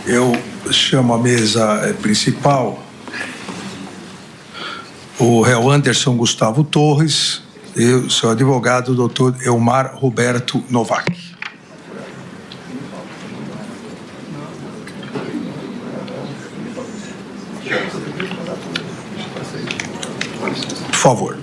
Eu chamo a mesa principal o réu Anderson Gustavo Torres e o seu advogado, doutor Elmar Roberto Novak. Por favor.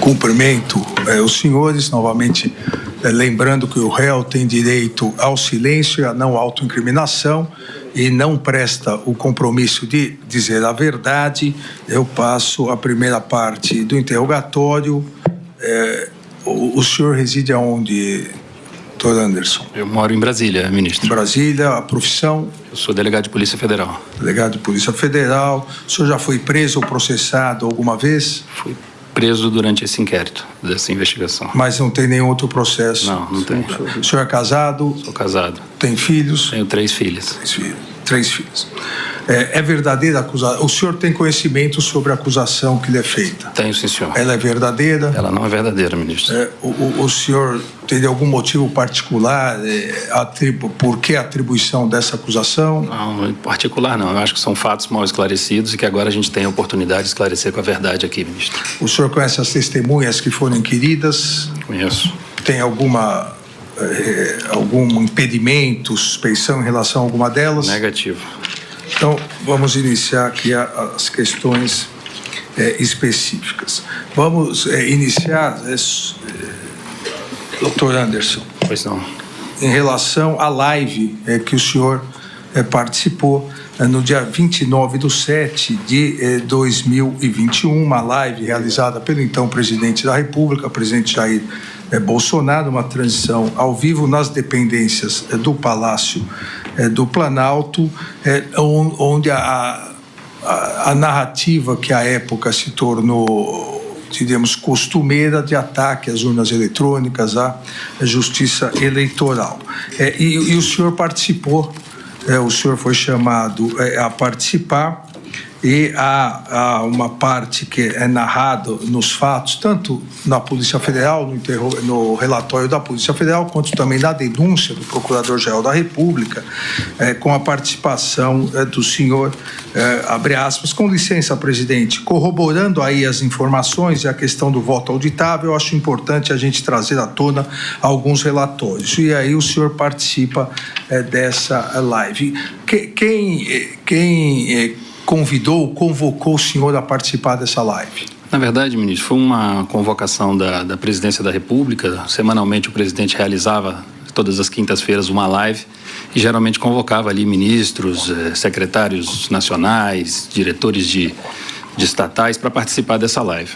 Cumprimento os senhores, novamente lembrando que o réu tem direito ao silêncio e à não autoincriminação e não presta o compromisso de dizer a verdade. Eu passo a primeira parte do interrogatório. O senhor reside aonde, doutor Anderson? Eu moro em Brasília, ministro. Em Brasília, a profissão? Eu sou delegado de Polícia Federal. Delegado de Polícia Federal. O senhor já foi preso ou processado alguma vez? Fui preso durante esse inquérito, dessa investigação. Mas não tem nenhum outro processo? Não tem. O senhor é casado? Sou casado. Tem filhos? Tenho 3 filhas. Três filhos. É verdadeira a acusação? O senhor tem conhecimento sobre a acusação que lhe é feita? Tenho, sim, senhor. Ela é verdadeira? Ela não é verdadeira, ministro. O senhor tem algum motivo particular? Por que a atribuição dessa acusação? Não, em particular não. Eu acho que são fatos mal esclarecidos e que agora a gente tem a oportunidade de esclarecer com a verdade aqui, ministro. O senhor conhece as testemunhas que foram inquiridas? Conheço. Tem algum impedimento, suspeição em relação a alguma delas? Negativo. Então, vamos iniciar aqui as questões específicas. Vamos iniciar, doutor Anderson. Pois não. Em relação à live que o senhor participou no dia 29/7 de 2021, uma live realizada pelo então presidente da República, presidente Jair Bolsonaro, uma transmissão ao vivo nas dependências do Palácio do Planalto, onde a narrativa que à época se tornou, diríamos, costumeira de ataque às urnas eletrônicas, à justiça eleitoral. E o senhor participou, o senhor foi chamado a participar, e há uma parte que é narrada nos fatos, tanto na Polícia Federal, no relatório da Polícia Federal, quanto também na denúncia do Procurador-Geral da República, com a participação do senhor, abre aspas, com licença, presidente, corroborando aí as informações e a questão do voto auditável, eu acho importante a gente trazer à tona alguns relatórios. E aí o senhor participa dessa live. Quem convocou o senhor a participar dessa live? Na verdade, ministro, foi uma convocação da Presidência da República. Semanalmente o presidente realizava, todas as quintas-feiras, uma live e geralmente convocava ali ministros, secretários nacionais, diretores de estatais para participar dessa live.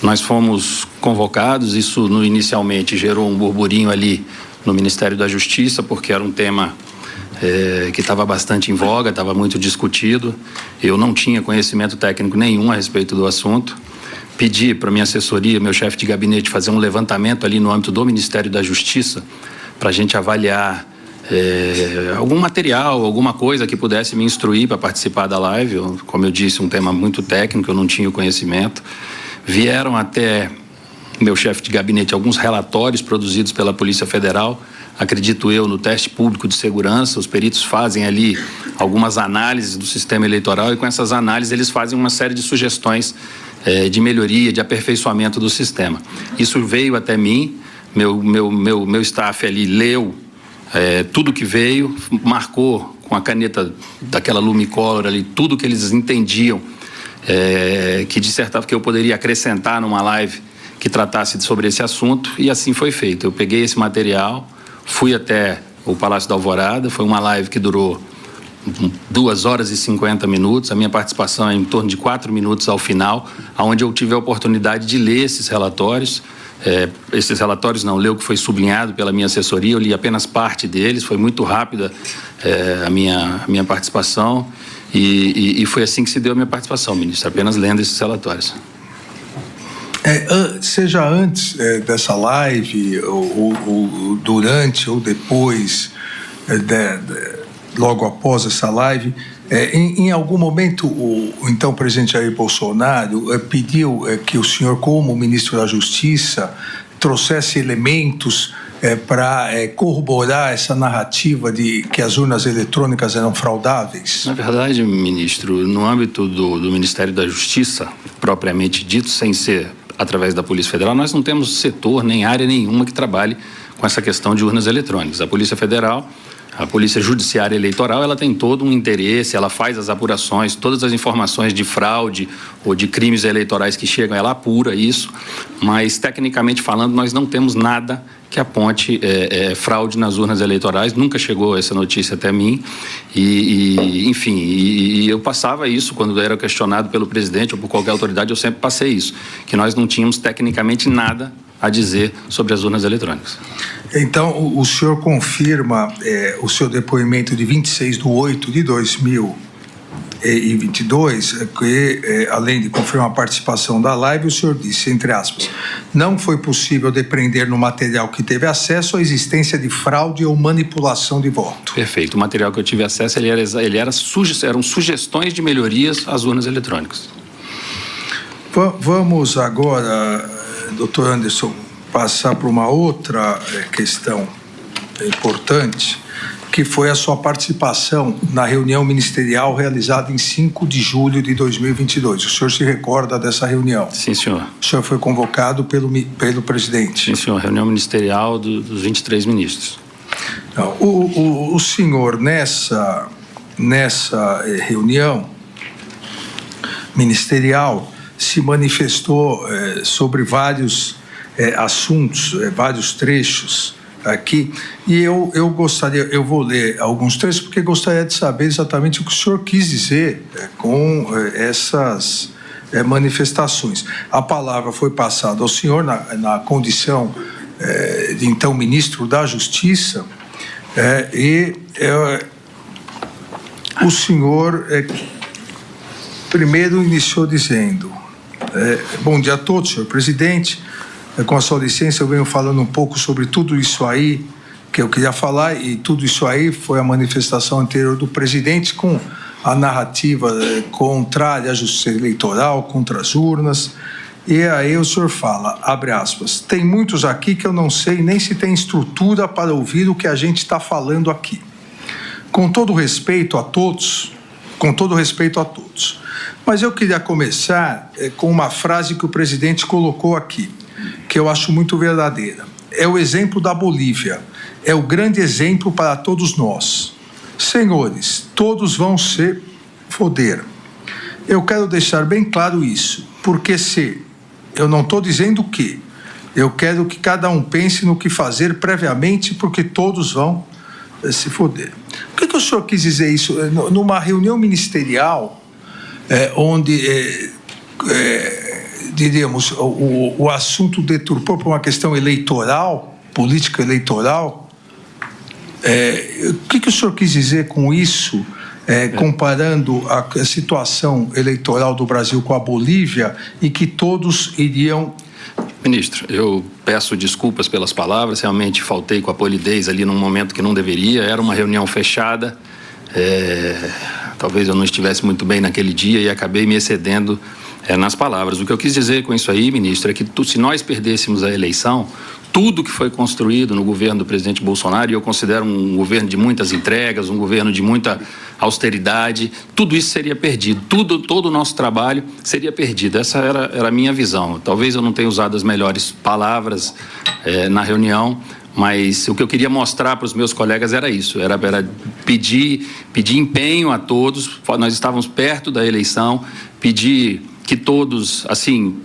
Nós fomos convocados, isso inicialmente gerou um burburinho ali no Ministério da Justiça, porque era um tema que estava bastante em voga, estava muito discutido. Eu não tinha conhecimento técnico nenhum a respeito do assunto. Pedi para minha assessoria, meu chefe de gabinete, fazer um levantamento ali no âmbito do Ministério da Justiça para a gente avaliar algum material, alguma coisa que pudesse me instruir para participar da live. Como eu disse, um tema muito técnico, eu não tinha o conhecimento. Vieram até meu chefe de gabinete alguns relatórios produzidos pela Polícia Federal, acredito eu, no teste público de segurança. Os peritos fazem ali algumas análises do sistema eleitoral e com essas análises eles fazem uma série de sugestões de melhoria, de aperfeiçoamento do sistema. Isso veio até mim, meu staff ali leu tudo que veio, marcou com a caneta daquela Lumicolor ali tudo que eles entendiam que dissertava que eu poderia acrescentar numa live que tratasse sobre esse assunto, e assim foi feito. Eu peguei esse material, fui até o Palácio da Alvorada, foi uma live que durou 2 horas e 50 minutos, a minha participação é em torno de 4 minutos ao final, onde eu tive a oportunidade de ler esses relatórios. Ler o que foi sublinhado pela minha assessoria, eu li apenas parte deles, foi muito rápida a minha participação, e foi assim que se deu a minha participação, ministro, apenas lendo esses relatórios. Seja antes dessa live, ou durante ou depois, logo após essa live, Em algum momento, o então presidente Jair Bolsonaro pediu que o senhor, como ministro da Justiça, trouxesse elementos para corroborar essa narrativa de que as urnas eletrônicas eram fraudáveis? Na verdade, ministro, no âmbito do Ministério da Justiça, propriamente dito, sem ser através da Polícia Federal, nós não temos setor nem área nenhuma que trabalhe com essa questão de urnas eletrônicas. A Polícia Federal, a Polícia Judiciária Eleitoral, ela tem todo um interesse, ela faz as apurações, todas as informações de fraude ou de crimes eleitorais que chegam, ela apura isso, mas tecnicamente falando, nós não temos nada que aponte fraude nas urnas eleitorais. Nunca chegou essa notícia até mim enfim, eu passava isso quando era questionado pelo presidente ou por qualquer autoridade, eu sempre passei isso, que nós não tínhamos tecnicamente nada a dizer sobre as urnas eletrônicas. Então, o senhor confirma o seu depoimento de 26/8/2022, que, além de confirmar a participação da live, o senhor disse, entre aspas, não foi possível depreender no material que teve acesso a existência de fraude ou manipulação de voto. Perfeito. O material que eu tive acesso, eram sugestões de melhorias às urnas eletrônicas. Vamos agora, doutor Anderson, passar para uma outra questão importante, que foi a sua participação na reunião ministerial realizada em 5 de julho de 2022. O senhor se recorda dessa reunião? Sim, senhor. O senhor foi convocado pelo presidente? Sim, senhor. Reunião ministerial dos 23 ministros. Não, o senhor, nessa reunião ministerial, se manifestou sobre vários assuntos, vários trechos aqui, e eu gostaria, eu vou ler alguns trechos, porque gostaria de saber exatamente o que o senhor quis dizer com essas manifestações. A palavra foi passada ao senhor na condição de então ministro da Justiça, o senhor primeiro iniciou dizendo: bom dia a todos, senhor presidente. Com a sua licença, eu venho falando um pouco sobre tudo isso aí que eu queria falar, e tudo isso aí foi a manifestação anterior do presidente com a narrativa contrária à justiça eleitoral, contra as urnas. E aí o senhor fala, abre aspas, tem muitos aqui que eu não sei nem se tem estrutura para ouvir o que a gente está falando aqui. Com todo respeito a todos, mas eu queria começar com uma frase que o presidente colocou aqui, que eu acho muito verdadeira. É o exemplo da Bolívia, é o grande exemplo para todos nós. Senhores, todos vão se foder. Eu quero deixar bem claro isso, porque eu não estou dizendo que, eu quero que cada um pense no que fazer previamente, porque todos vão se foder. Por que o senhor quis dizer isso? Numa reunião ministerial, onde... diríamos, o assunto deturpou por uma questão eleitoral, política eleitoral. O que o senhor quis dizer com isso, comparando a situação eleitoral do Brasil com a Bolívia, e que todos iriam... Ministro, eu peço desculpas pelas palavras, realmente faltei com a polidez ali num momento que não deveria, era uma reunião fechada, talvez eu não estivesse muito bem naquele dia e acabei me excedendo nas palavras. O que eu quis dizer com isso aí, ministro, é que se nós perdêssemos a eleição, tudo que foi construído no governo do presidente Bolsonaro, e eu considero um governo de muitas entregas, um governo de muita austeridade, tudo isso seria perdido, todo o nosso trabalho seria perdido. Essa era a minha visão. Talvez eu não tenha usado as melhores palavras na reunião, mas o que eu queria mostrar para os meus colegas era isso, era pedir empenho a todos. Nós estávamos perto da eleição, pedir que todos, assim,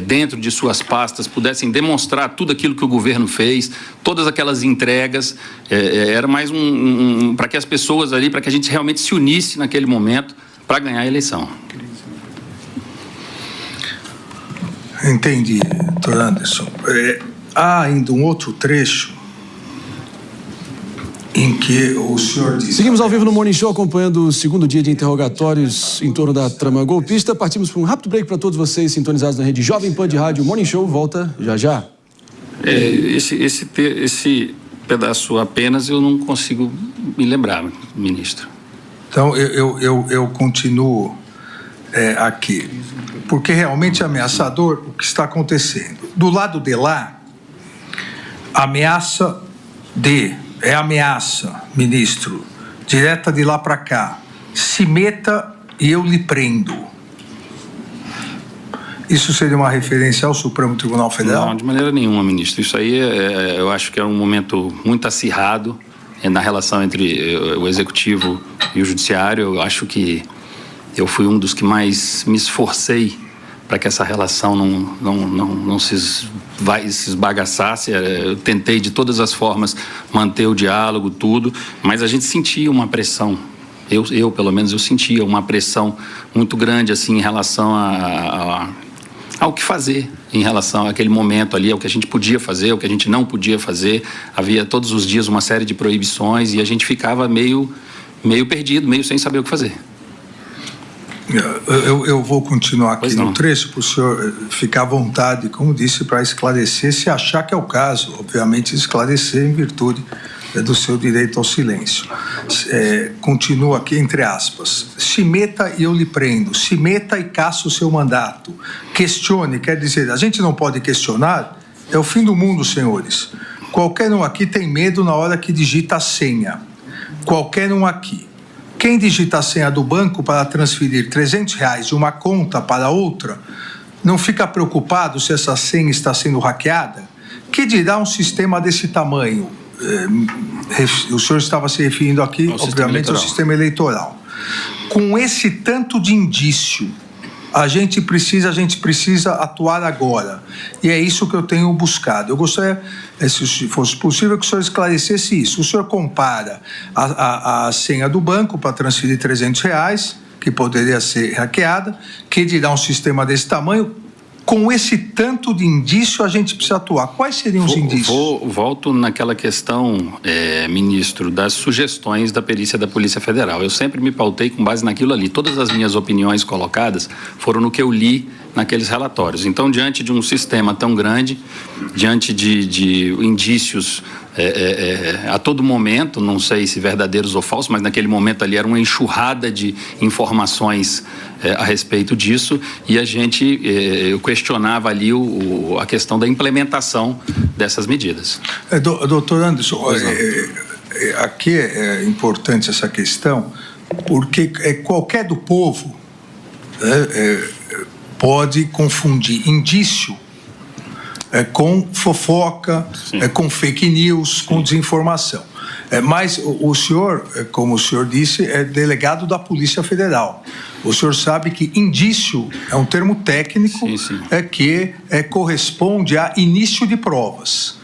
dentro de suas pastas, pudessem demonstrar tudo aquilo que o governo fez, todas aquelas entregas, era mais para que as pessoas ali, para que a gente realmente se unisse naquele momento para ganhar a eleição. Entendi, doutor Anderson. Há ainda um outro trecho em que o senhor disse... Seguimos ao vivo no Morning Show, acompanhando o segundo dia de interrogatórios em torno da trama golpista. Partimos para um rápido break para todos vocês sintonizados na rede Jovem Pan de Rádio. Morning Show volta já já. Esse pedaço apenas eu não consigo me lembrar, ministro. Então, eu continuo aqui, porque realmente é ameaçador o que está acontecendo. Do lado de lá, ameaça, ministro, direta de lá para cá. Se meta e eu lhe prendo. Isso seria uma referência ao Supremo Tribunal Federal? Não, de maneira nenhuma, ministro. Isso aí, eu acho que é um momento muito acirrado na relação entre o Executivo e o Judiciário. Eu acho que eu fui um dos que mais me esforcei para que essa relação não se esbagaçasse. Eu tentei de todas as formas manter o diálogo, tudo, mas a gente sentia uma pressão. Eu pelo menos, eu sentia uma pressão muito grande assim, em relação ao que fazer, em relação àquele momento ali, ao que a gente podia fazer, ao que a gente não podia fazer. Havia todos os dias uma série de proibições e a gente ficava meio perdido, meio sem saber o que fazer. Eu vou continuar aqui no trecho para o senhor ficar à vontade, como disse, para esclarecer, se achar que é o caso, obviamente esclarecer em virtude do seu direito ao silêncio. Continua aqui, entre aspas, se meta e eu lhe prendo, se meta e caça o seu mandato, questione, quer dizer, a gente não pode questionar, é o fim do mundo, senhores. Qualquer um aqui tem medo na hora que digita a senha, qualquer um aqui. Quem digita a senha do banco para transferir R$300 de uma conta para outra, não fica preocupado se essa senha está sendo hackeada? Que dirá um sistema desse tamanho? O senhor estava se referindo aqui, obviamente, ao sistema eleitoral. Com esse tanto de indício, a gente precisa atuar agora. E é isso que eu tenho buscado. Eu gostaria, se fosse possível, que o senhor esclarecesse isso. O senhor compara a senha do banco para transferir R$300, que poderia ser hackeada, que dirá um sistema desse tamanho. Com esse tanto de indício, a gente precisa atuar. Quais seriam os indícios? Volto naquela questão, ministro, das sugestões da perícia da Polícia Federal. Eu sempre me pautei com base naquilo ali. Todas as minhas opiniões colocadas foram no que eu li naqueles relatórios. Então, diante de um sistema tão grande, diante de indícios a todo momento, não sei se verdadeiros ou falsos, mas naquele momento ali era uma enxurrada de informações a respeito disso, e eu questionava ali a questão da implementação dessas medidas. Doutor Anderson, aqui é importante essa questão, porque qualquer do povo pode confundir indício com fofoca, com fake news, com desinformação. Mas o senhor, como o senhor disse, é delegado da Polícia Federal. O senhor sabe que indício é um termo técnico que corresponde a início de provas.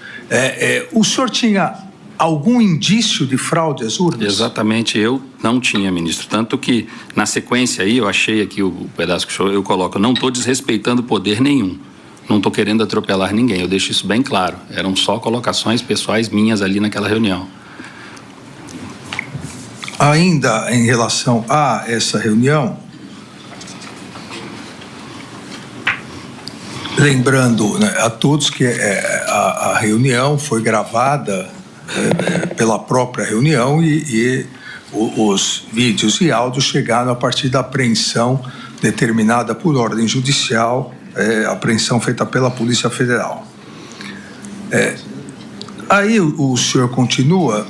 O senhor tinha algum indício de fraude às urnas? Exatamente, eu não tinha, ministro. Tanto que, na sequência aí, eu achei aqui o pedaço que eu coloco, eu não estou desrespeitando poder nenhum. Não estou querendo atropelar ninguém, eu deixo isso bem claro. Eram só colocações pessoais minhas ali naquela reunião. Ainda em relação a essa reunião, lembrando, né, a todos que a reunião foi gravada pela própria reunião e os vídeos e áudios chegaram a partir da apreensão determinada por ordem judicial, apreensão feita pela Polícia Federal. Aí o senhor continua.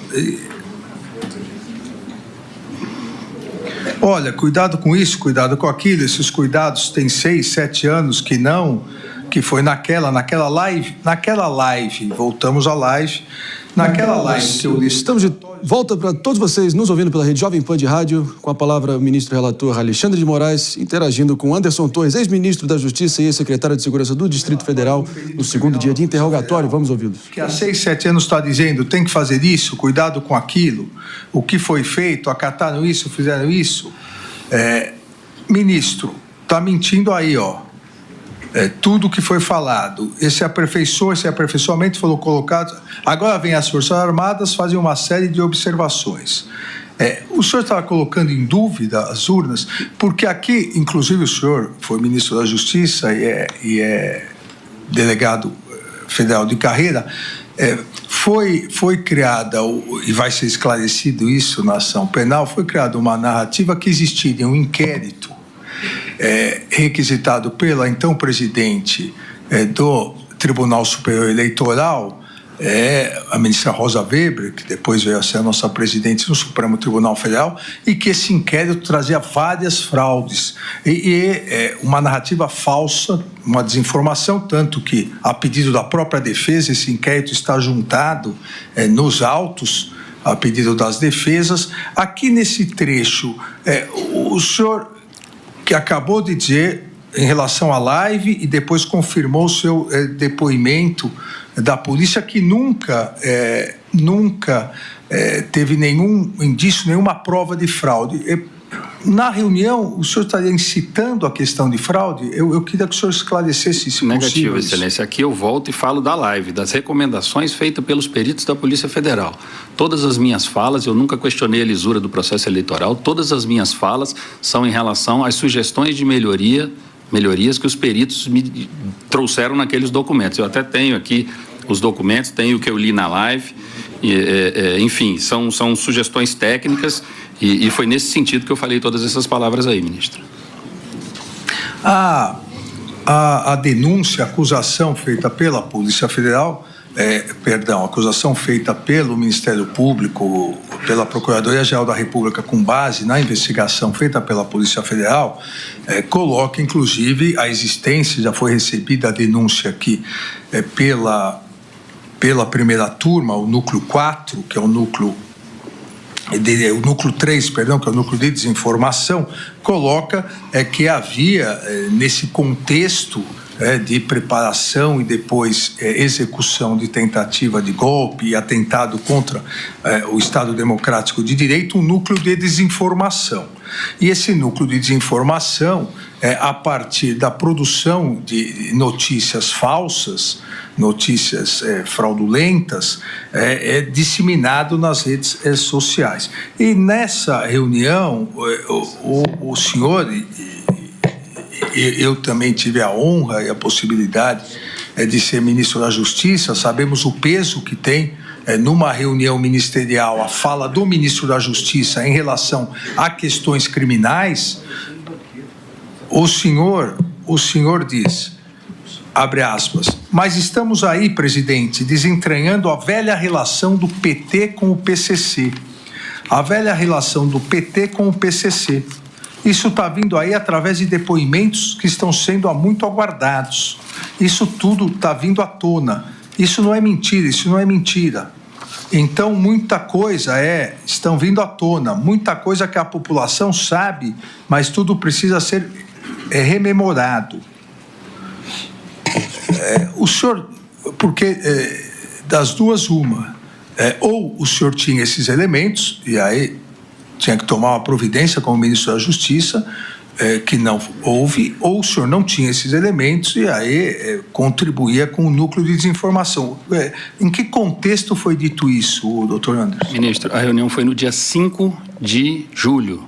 Olha, cuidado com isso, cuidado com aquilo. Esses cuidados têm 6, 7 anos que foi naquela live, voltamos à live. Naquela live que eu li. Estamos de volta para todos vocês nos ouvindo pela Rede Jovem Pan de Rádio, com a palavra o ministro relator Alexandre de Moraes, interagindo com Anderson Torres, ex-ministro da Justiça e ex-secretário de Segurança do Distrito Federal, no segundo dia de interrogatório. Vamos ouvi-los. Que há 6, 7 anos está dizendo, tem que fazer isso, cuidado com aquilo, o que foi feito, acataram isso, fizeram isso. Ministro, está mentindo aí, ó. Tudo que foi falado, esse aperfeiçoamento foi colocado. Agora vem as Forças Armadas, fazem uma série de observações. O senhor estava colocando em dúvida as urnas, porque aqui, inclusive, o senhor foi ministro da Justiça e é delegado Federal de carreira, foi criada, e vai ser esclarecido isso na ação penal, foi criada uma narrativa que existiria um inquérito requisitado pela então presidente do Tribunal Superior Eleitoral, a ministra Rosa Weber, que depois veio a ser a nossa presidente no Supremo Tribunal Federal, e que esse inquérito trazia várias fraudes uma narrativa falsa, uma desinformação, tanto que, a pedido da própria defesa, esse inquérito está juntado nos autos, a pedido das defesas. Aqui nesse trecho, o senhor que acabou de dizer em relação à live e depois confirmou o seu depoimento da polícia, que nunca teve nenhum indício, nenhuma prova de fraude. Na reunião, o senhor estaria incitando a questão de fraude? Eu queria que o senhor esclarecesse isso. Negativo, Excelência. Aqui eu volto e falo da live, das recomendações feitas pelos peritos da Polícia Federal. Todas as minhas falas, eu nunca questionei a lisura do processo eleitoral, todas as minhas falas são em relação às sugestões de melhorias que os peritos me trouxeram naqueles documentos. Eu até tenho aqui os documentos, tenho o que eu li na live, enfim, são sugestões técnicas e foi nesse sentido que eu falei todas essas palavras aí, ministro. A denúncia, a acusação feita pela Polícia Federal, a acusação feita pelo Ministério Público, pela Procuradoria-Geral da República, com base na investigação feita pela Polícia Federal, coloca, inclusive, a existência, já foi recebida a denúncia aqui pela primeira turma, o núcleo 4, que é o núcleo 3, perdão, que é o núcleo de desinformação, coloca que havia, nesse contexto de preparação e depois execução de tentativa de golpe e atentado contra o Estado Democrático de Direito, um núcleo de desinformação. E esse núcleo de desinformação, a partir da produção de notícias falsas, notícias fraudulentas, é disseminado nas redes sociais. E nessa reunião, o senhor, eu também tive a honra e a possibilidade de ser ministro da Justiça, sabemos o peso que tem numa reunião ministerial a fala do ministro da Justiça em relação a questões criminais. O senhor diz, abre aspas, mas estamos aí, presidente, desentranhando a velha relação do PT com o PCC. A velha relação do PT com o PCC. Isso está vindo aí através de depoimentos que estão sendo há muito aguardados. Isso tudo está vindo à tona. Isso não é mentira. Então, muita coisa estão vindo à tona, muita coisa que a população sabe, mas tudo precisa ser rememorado. O senhor, porque das duas uma, ou o senhor tinha esses elementos, e aí tinha que tomar uma providência como ministro da Justiça, que não houve, ou o senhor não tinha esses elementos e aí contribuía com o núcleo de desinformação. Em que contexto foi dito isso, doutor Anderson? Ministro, a reunião foi no dia 5 de julho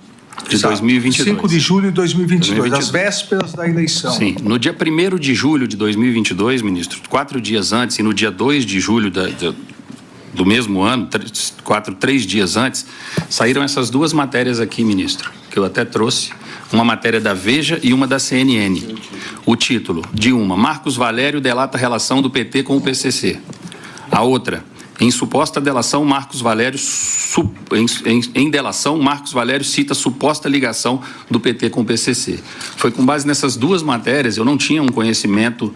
de 2022. 5 de julho de 2022, às vésperas da eleição. Sim, no dia 1º de julho de 2022, ministro, 4 dias antes, e no dia 2 de julho do mesmo ano, 3 dias antes, saíram essas duas matérias aqui, ministro, que eu até trouxe, uma matéria da Veja e uma da CNN. O título de uma, Marcos Valério delata a relação do PT com o PCC. A outra, em suposta delação, Marcos Valério em delação, Marcos Valério cita suposta ligação do PT com o PCC. Foi com base nessas duas matérias, eu não tinha um conhecimento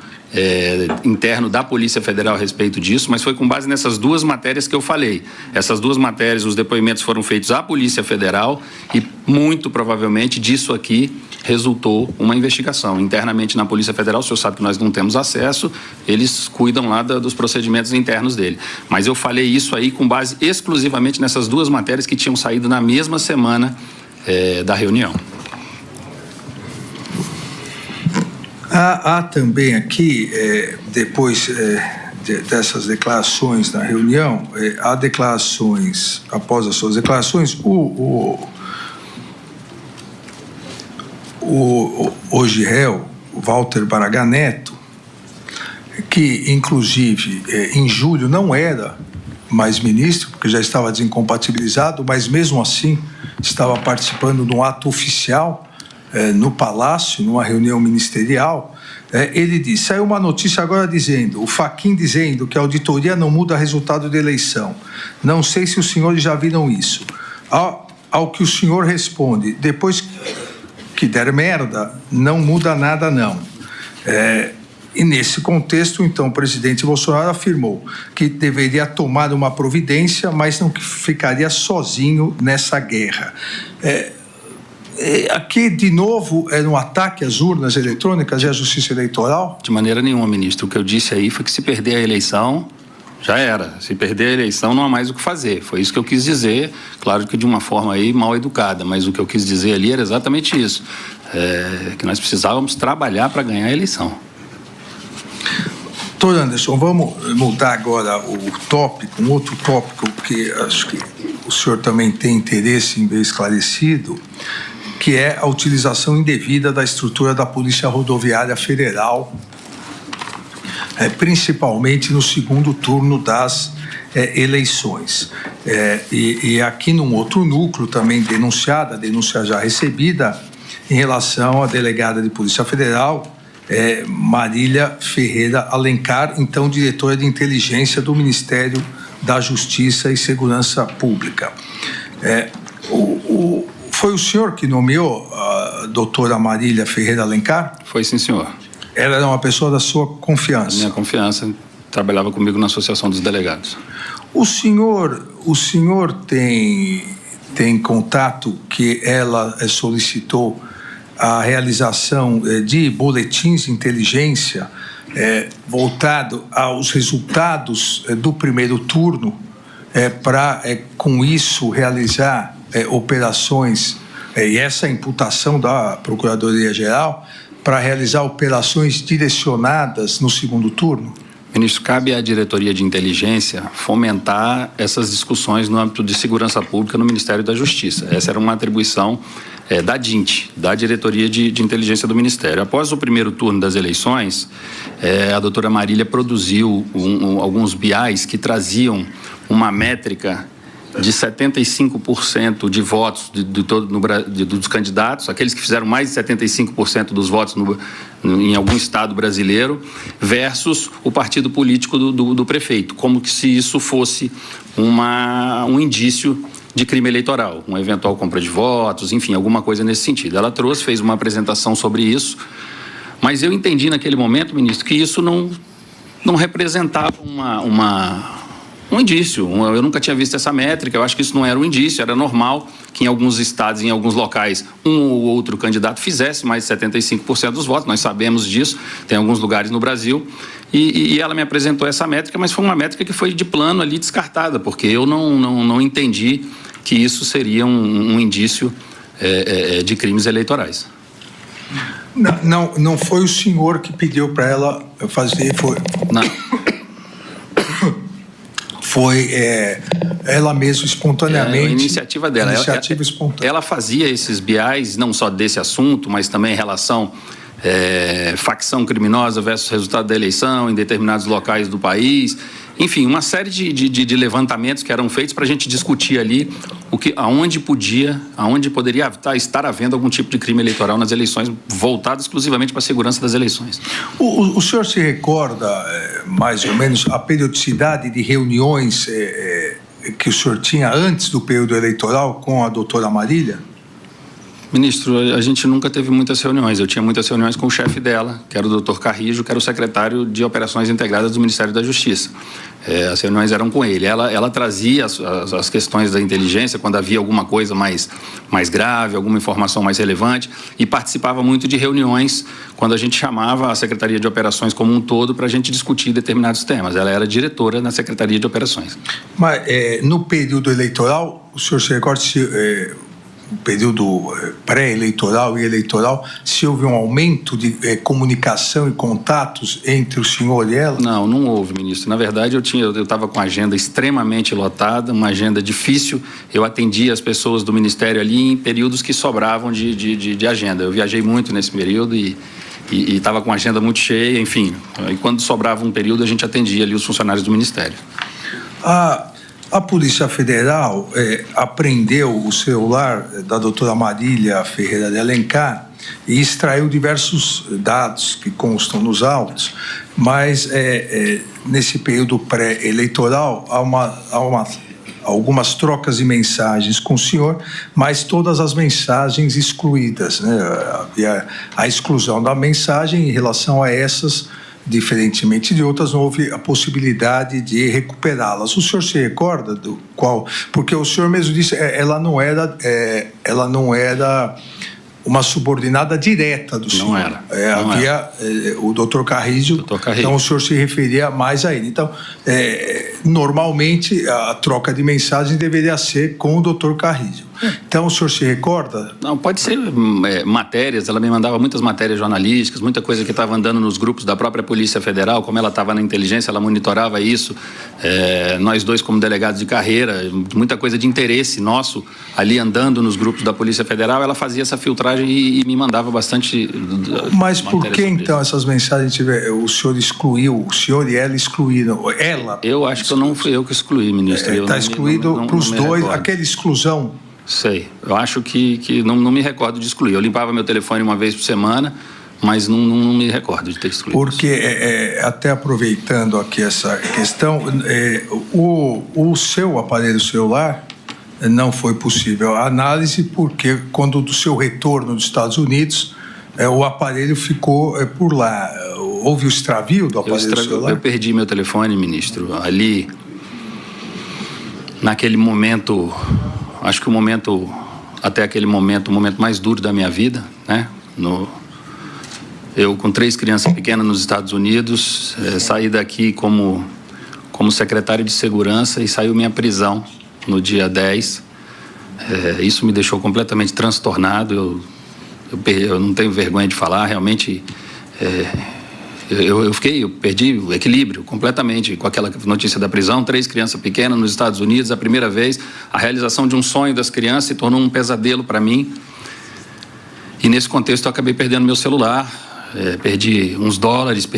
interno da Polícia Federal a respeito disso, mas foi com base nessas duas matérias que eu falei. Essas duas matérias, os depoimentos foram feitos à Polícia Federal e, muito provavelmente, disso aqui resultou uma investigação. Internamente na Polícia Federal, o senhor sabe que nós não temos acesso, eles cuidam lá dos procedimentos internos dele. Mas eu falei isso aí com base exclusivamente nessas duas matérias que tinham saído na mesma semana da reunião. Há também aqui, depois dessas declarações na reunião, há declarações, após as suas declarações, hoje réu, Walter Braga Neto, que inclusive em julho não era mais ministro, porque já estava desincompatibilizado, mas mesmo assim estava participando de um ato oficial no Palácio, numa reunião ministerial. Ele disse, saiu uma notícia agora dizendo, o Fachin dizendo que a auditoria não muda resultado da eleição. Não sei se os senhores já viram isso. Ao que o senhor responde, depois que der merda, não muda nada não. E nesse contexto, então, o presidente Bolsonaro afirmou que deveria tomar uma providência, mas não que ficaria sozinho nessa guerra. Aqui, de novo, era um ataque às urnas eletrônicas e à justiça eleitoral? De maneira nenhuma, ministro. O que eu disse aí foi que se perder a eleição, já era. Se perder a eleição, não há mais o que fazer. Foi isso que eu quis dizer, claro que de uma forma aí mal educada, mas o que eu quis dizer ali era exatamente isso, que nós precisávamos trabalhar para ganhar a eleição. Doutor Anderson, vamos mudar agora o tópico, um outro tópico que acho que o senhor também tem interesse em ver esclarecido, que é a utilização indevida da estrutura da Polícia Rodoviária Federal, principalmente no segundo turno das eleições. E aqui num outro núcleo também denunciada, a denúncia já recebida, em relação à delegada de Polícia Federal, Marília Ferreira Alencar, então diretora de inteligência do Ministério da Justiça e Segurança Pública. Foi o senhor que nomeou a doutora Marília Ferreira Alencar? Foi, sim, senhor. Ela era uma pessoa da sua confiança? Minha confiança, trabalhava comigo na Associação dos Delegados. O senhor tem contato que ela solicitou a realização de boletins de inteligência voltado aos resultados do primeiro turno para, com isso, realizar operações, e essa imputação da Procuradoria-Geral, para realizar operações direcionadas no segundo turno? Ministro, cabe à diretoria de inteligência fomentar essas discussões no âmbito de segurança pública no Ministério da Justiça. Essa era uma atribuição da DINT, da diretoria de inteligência do Ministério. Após o primeiro turno das eleições, a doutora Marília produziu alguns BIs que traziam uma métrica de 75% de votos dos candidatos, aqueles que fizeram mais de 75% dos votos em algum estado brasileiro, versus o partido político do prefeito, como se isso fosse um indício de crime eleitoral, uma eventual compra de votos, enfim, alguma coisa nesse sentido. Ela fez uma apresentação sobre isso, mas eu entendi naquele momento, ministro, que isso não representava um indício. Eu nunca tinha visto essa métrica, eu acho que isso não era um indício, era normal que em alguns estados, em alguns locais, um ou outro candidato fizesse mais de 75% dos votos, nós sabemos disso, tem alguns lugares no Brasil, e ela me apresentou essa métrica, mas foi uma métrica que foi de plano ali descartada, porque eu não entendi que isso seria um indício de crimes eleitorais. Não foi o senhor que pediu para ela fazer, foi... Não. Foi ela mesma espontaneamente. A iniciativa dela. Iniciativa espontânea. Ela fazia esses BIs, não só desse assunto, mas também em relação facção criminosa versus resultado da eleição em determinados locais do país. Enfim, uma série de levantamentos que eram feitos para a gente discutir ali aonde poderia estar havendo algum tipo de crime eleitoral nas eleições, voltado exclusivamente para a segurança das eleições. O senhor se recorda, mais ou menos, a periodicidade de reuniões que o senhor tinha antes do período eleitoral com a doutora Marília? Ministro, a gente nunca teve muitas reuniões. Eu tinha muitas reuniões com o chefe dela, que era o doutor Carrijo, que era o secretário de Operações Integradas do Ministério da Justiça. As reuniões eram com ele. Ela trazia as questões da inteligência quando havia alguma coisa mais grave, alguma informação mais relevante, e participava muito de reuniões quando a gente chamava a Secretaria de Operações como um todo para a gente discutir determinados temas. Ela era diretora na Secretaria de Operações. Mas no período eleitoral, o senhor se recorda se... no período pré-eleitoral e eleitoral, se houve um aumento de comunicação e contatos entre o senhor e ela? Não houve, ministro. Na verdade, eu estava com a agenda extremamente lotada, uma agenda difícil. Eu atendia as pessoas do Ministério ali em períodos que sobravam de agenda. Eu viajei muito nesse período e e estava com a agenda muito cheia, enfim. E quando sobrava um período, a gente atendia ali os funcionários do Ministério. A Polícia Federal apreendeu o celular da doutora Marília Ferreira de Alencar e extraiu diversos dados que constam nos autos, mas nesse período pré-eleitoral há algumas trocas de mensagens com o senhor, mas todas as mensagens excluídas, né? Havia a exclusão da mensagem em relação a essas, diferentemente de outras, não houve a possibilidade de recuperá-las. O senhor se recorda do qual? Porque o senhor mesmo disse, ela não era uma subordinada direta do senhor. Não era. Havia o doutor Carrijo, então o senhor se referia mais a ele. Então, normalmente, a troca de mensagens deveria ser com o doutor Carrijo. Então, o senhor se recorda? Não, pode ser matérias, ela me mandava muitas matérias jornalísticas, muita coisa que estava andando nos grupos da própria Polícia Federal, como ela estava na inteligência, ela monitorava isso, nós dois como delegados de carreira, muita coisa de interesse nosso ali andando nos grupos da Polícia Federal, ela fazia essa filtragem e me mandava bastante. Mas por que então essas mensagens o senhor excluiu, o senhor e ela excluíram? Ela? Eu acho que não fui eu que excluí, ministro. Está excluído para os dois, aquela exclusão. Sei, eu acho que não me recordo de excluir. Eu limpava meu telefone uma vez por semana, mas não me recordo de ter excluído. Porque, até aproveitando aqui essa questão, o seu aparelho celular não foi possível a análise, porque quando do seu retorno dos Estados Unidos, o aparelho ficou por lá. Houve o extravio do aparelho celular? Eu perdi meu telefone, ministro, ali, naquele momento. Acho que até aquele momento, o momento mais duro da minha vida, né? Eu com 3 crianças pequenas nos Estados Unidos, saí daqui como secretário de segurança e saiu minha prisão no dia 10. Isso me deixou completamente transtornado. Eu não tenho vergonha de falar, realmente. Eu perdi o equilíbrio completamente com aquela notícia da prisão, 3 crianças pequenas nos Estados Unidos, a primeira vez, a realização de um sonho das crianças se tornou um pesadelo para mim. E nesse contexto eu acabei perdendo meu celular, perdi uns dólares,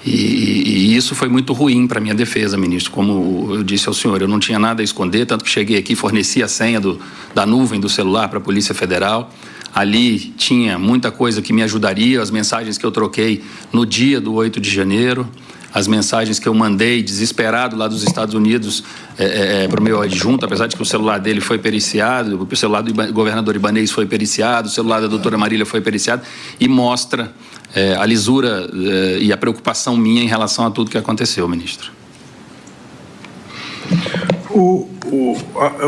e isso foi muito ruim para minha defesa, ministro. Como eu disse ao senhor, eu não tinha nada a esconder, tanto que cheguei aqui, forneci a senha da nuvem do celular para a Polícia Federal. Ali tinha muita coisa que me ajudaria, as mensagens que eu troquei no dia do 8 de janeiro, as mensagens que eu mandei desesperado lá dos Estados Unidos para o meu adjunto, apesar de que o celular dele foi periciado, o celular do governador Ibanez foi periciado, o celular da doutora Marília foi periciado, e mostra a lisura e a preocupação minha em relação a tudo que aconteceu, ministro.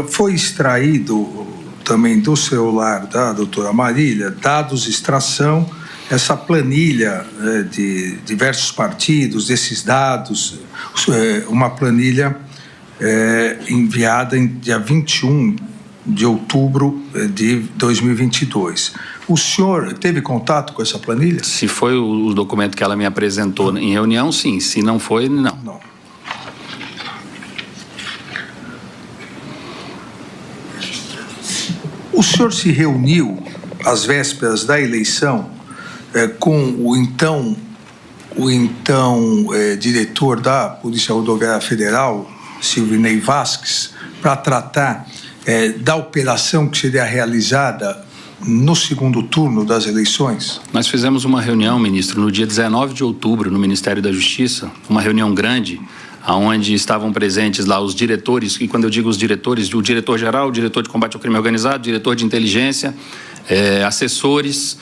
Foi extraído também do celular da doutora Marília dados de extração, essa planilha de diversos partidos, desses dados, uma planilha enviada em dia 21 de outubro de 2022. O senhor teve contato com essa planilha? Se foi o documento que ela me apresentou em reunião, sim. Se não foi, não. O senhor se reuniu às vésperas da eleição com o então diretor da Polícia Rodoviária Federal, Silvinei Vasques, para tratar da operação que seria realizada no segundo turno das eleições? Nós fizemos uma reunião, ministro, no dia 19 de outubro, no Ministério da Justiça, uma reunião grande, onde estavam presentes lá os diretores, e quando eu digo os diretores, o diretor-geral, o diretor de combate ao crime organizado, o diretor de inteligência, assessores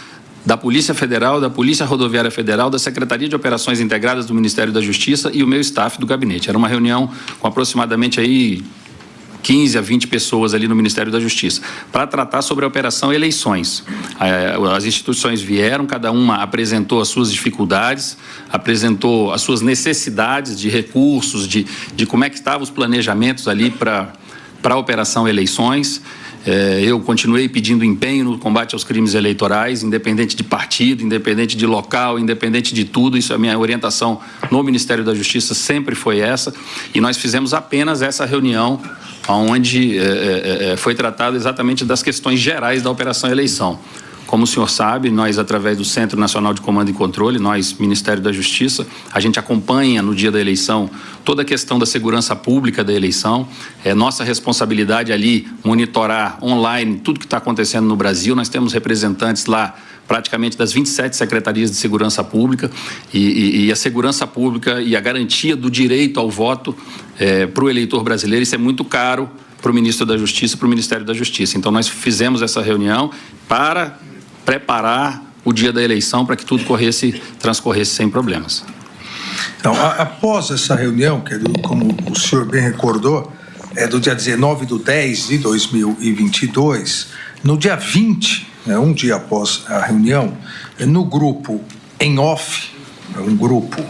da Polícia Federal, da Polícia Rodoviária Federal, da Secretaria de Operações Integradas do Ministério da Justiça e o meu staff do gabinete. Era uma reunião com aproximadamente aí 15 a 20 pessoas ali no Ministério da Justiça, para tratar sobre a operação eleições. As instituições vieram, cada uma apresentou as suas dificuldades, apresentou as suas necessidades de recursos, de como é que estavam os planejamentos ali para a operação eleições. Eu continuei pedindo empenho no combate aos crimes eleitorais, independente de partido, independente de local, independente de tudo. Isso é a minha orientação no Ministério da Justiça, sempre foi essa. E nós fizemos apenas essa reunião, onde foi tratado exatamente das questões gerais da operação eleição. Como o senhor sabe, nós, através do Centro Nacional de Comando e Controle, nós, Ministério da Justiça, a gente acompanha no dia da eleição toda a questão da segurança pública da eleição. É nossa responsabilidade ali monitorar online tudo que está acontecendo no Brasil. Nós temos representantes lá praticamente das 27 secretarias de segurança pública e a segurança pública e a garantia do direito ao voto para o eleitor brasileiro, isso é muito caro para o ministro da Justiça, para o Ministério da Justiça. Então, nós fizemos essa reunião para preparar o dia da eleição para que tudo transcorresse sem problemas. Então, após essa reunião, que como o senhor bem recordou, é do dia 19/10 de 2022, no dia 20, um dia após a reunião, no grupo em off, um grupo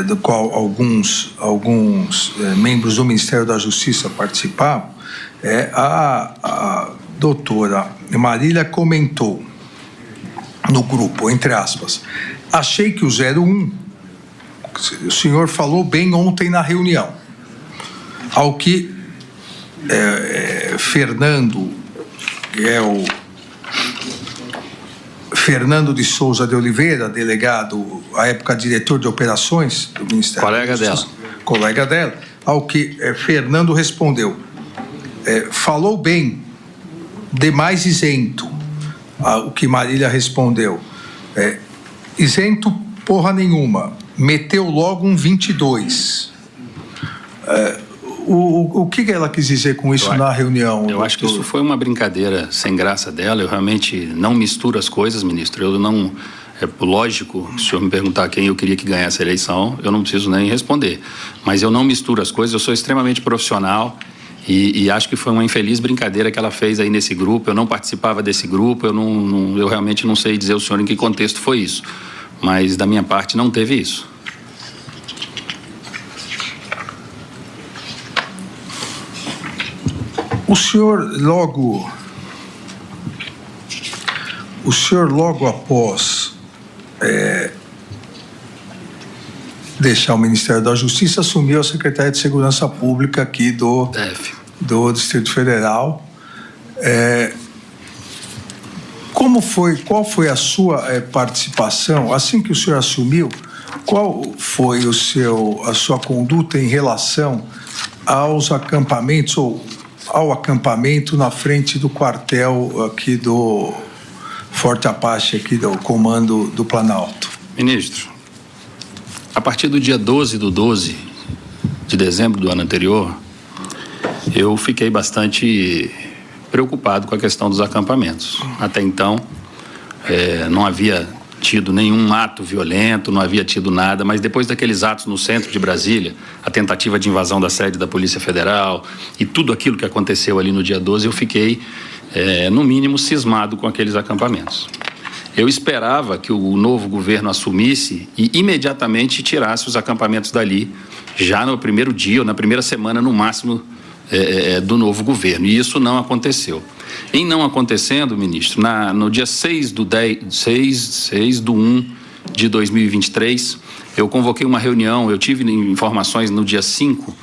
do qual alguns membros do Ministério da Justiça participavam, a doutora Marília comentou no grupo, entre aspas, achei que o 01, o senhor falou bem ontem na reunião, ao que Fernando, que é o Fernando de Souza de Oliveira, delegado, à época diretor de operações do Ministério da Justiça, colega dela, ao que Fernando respondeu, falou bem, demais isento. O que Marília respondeu, isento porra nenhuma, meteu logo um 22. O que ela quis dizer com isso na reunião? Eu acho que isso foi uma brincadeira sem graça dela. Eu realmente não misturo as coisas, ministro. Eu não... É lógico, se o senhor me perguntar quem eu queria que ganhasse a eleição, eu não preciso nem responder. Mas eu não misturo as coisas, eu sou extremamente profissional e acho que foi uma infeliz brincadeira que ela fez aí nesse grupo. Eu não participava desse grupo, eu realmente não sei dizer ao senhor em que contexto foi isso. Mas da minha parte não teve isso. O senhor logo após deixar o Ministério da Justiça, assumiu a Secretaria de Segurança Pública aqui do Distrito Federal. Qual foi a sua participação, assim que o senhor assumiu, qual foi a sua conduta em relação aos acampamentos ou ao acampamento na frente do quartel aqui do Forte Apache, aqui do Comando do Planalto? Ministro, a partir do dia 12 de dezembro do ano anterior, eu fiquei bastante preocupado com a questão dos acampamentos. Até então, não havia tido nenhum ato violento, não havia tido nada, mas depois daqueles atos no centro de Brasília, a tentativa de invasão da sede da Polícia Federal e tudo aquilo que aconteceu ali no dia 12, eu fiquei, no mínimo, cismado com aqueles acampamentos. Eu esperava que o novo governo assumisse e imediatamente tirasse os acampamentos dali, já no primeiro dia ou na primeira semana, no máximo, do novo governo. E isso não aconteceu. Em não acontecendo, ministro, no dia 6/1 de 2023, eu convoquei uma reunião, eu tive informações no dia 5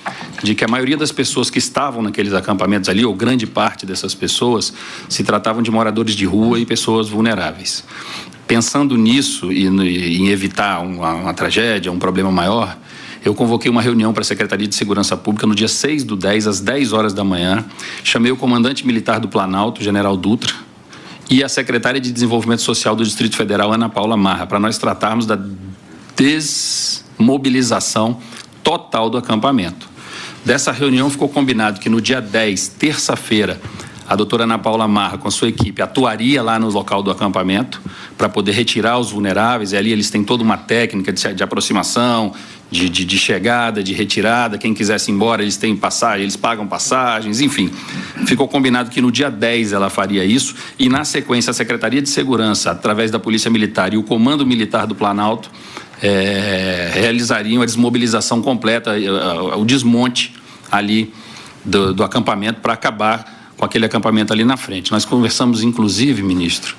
de que a maioria das pessoas que estavam naqueles acampamentos ali, ou grande parte dessas pessoas, se tratavam de moradores de rua e pessoas vulneráveis. Pensando nisso e em evitar uma tragédia, um problema maior, eu convoquei uma reunião para a Secretaria de Segurança Pública no dia 6/10, às 10 horas da manhã. Chamei o comandante militar do Planalto, general Dutra, e a secretária de Desenvolvimento Social do Distrito Federal, Ana Paula Marra, para nós tratarmos da desmobilização total do acampamento. Dessa reunião ficou combinado que no dia 10, terça-feira, a doutora Ana Paula Marra, com a sua equipe, atuaria lá no local do acampamento para poder retirar os vulneráveis. E ali eles têm toda uma técnica de aproximação, de chegada, de retirada. Quem quisesse ir embora, eles têm passagem, eles pagam passagens, enfim. Ficou combinado que no dia 10 ela faria isso e, na sequência, a Secretaria de Segurança, através da Polícia Militar e o Comando Militar do Planalto, realizariam a desmobilização completa, o desmonte ali do acampamento para acabar com aquele acampamento ali na frente. Nós conversamos, inclusive, ministro,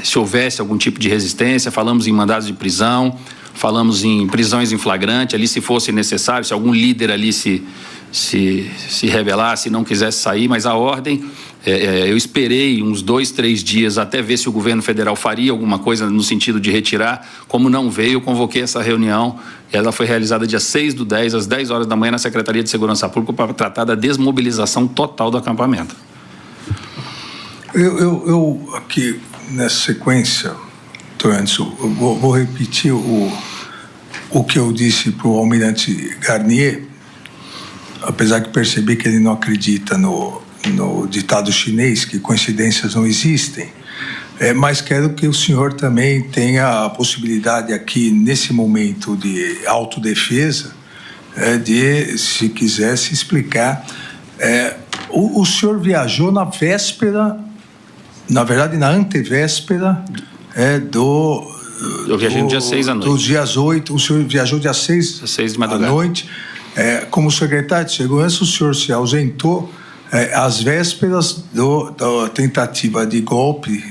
se houvesse algum tipo de resistência, falamos em mandados de prisão, falamos em prisões em flagrante, ali se fosse necessário, se algum líder ali se rebelasse, não quisesse sair, mas a ordem Eu esperei uns 2, 3 dias até ver se o governo federal faria alguma coisa no sentido de retirar. Como não veio, eu convoquei essa reunião. Ela foi realizada dia 6/10, às 10 horas da manhã, na Secretaria de Segurança Pública, para tratar da desmobilização total do acampamento. Eu aqui, nessa sequência, doutor Anderson, eu vou repetir o que eu disse para o almirante Garnier, apesar de perceber que ele não acredita no ditado chinês, que coincidências não existem, mas quero que o senhor também tenha a possibilidade aqui, nesse momento de autodefesa, de, se quiser, se explicar. O senhor viajou na véspera, na verdade, na antevéspera Eu viajei no dia 6 à noite. Dos dias 8, o senhor viajou dia 6 de madrugada. à noite. Como secretário de Segurança, o senhor se ausentou às vésperas da tentativa de golpe,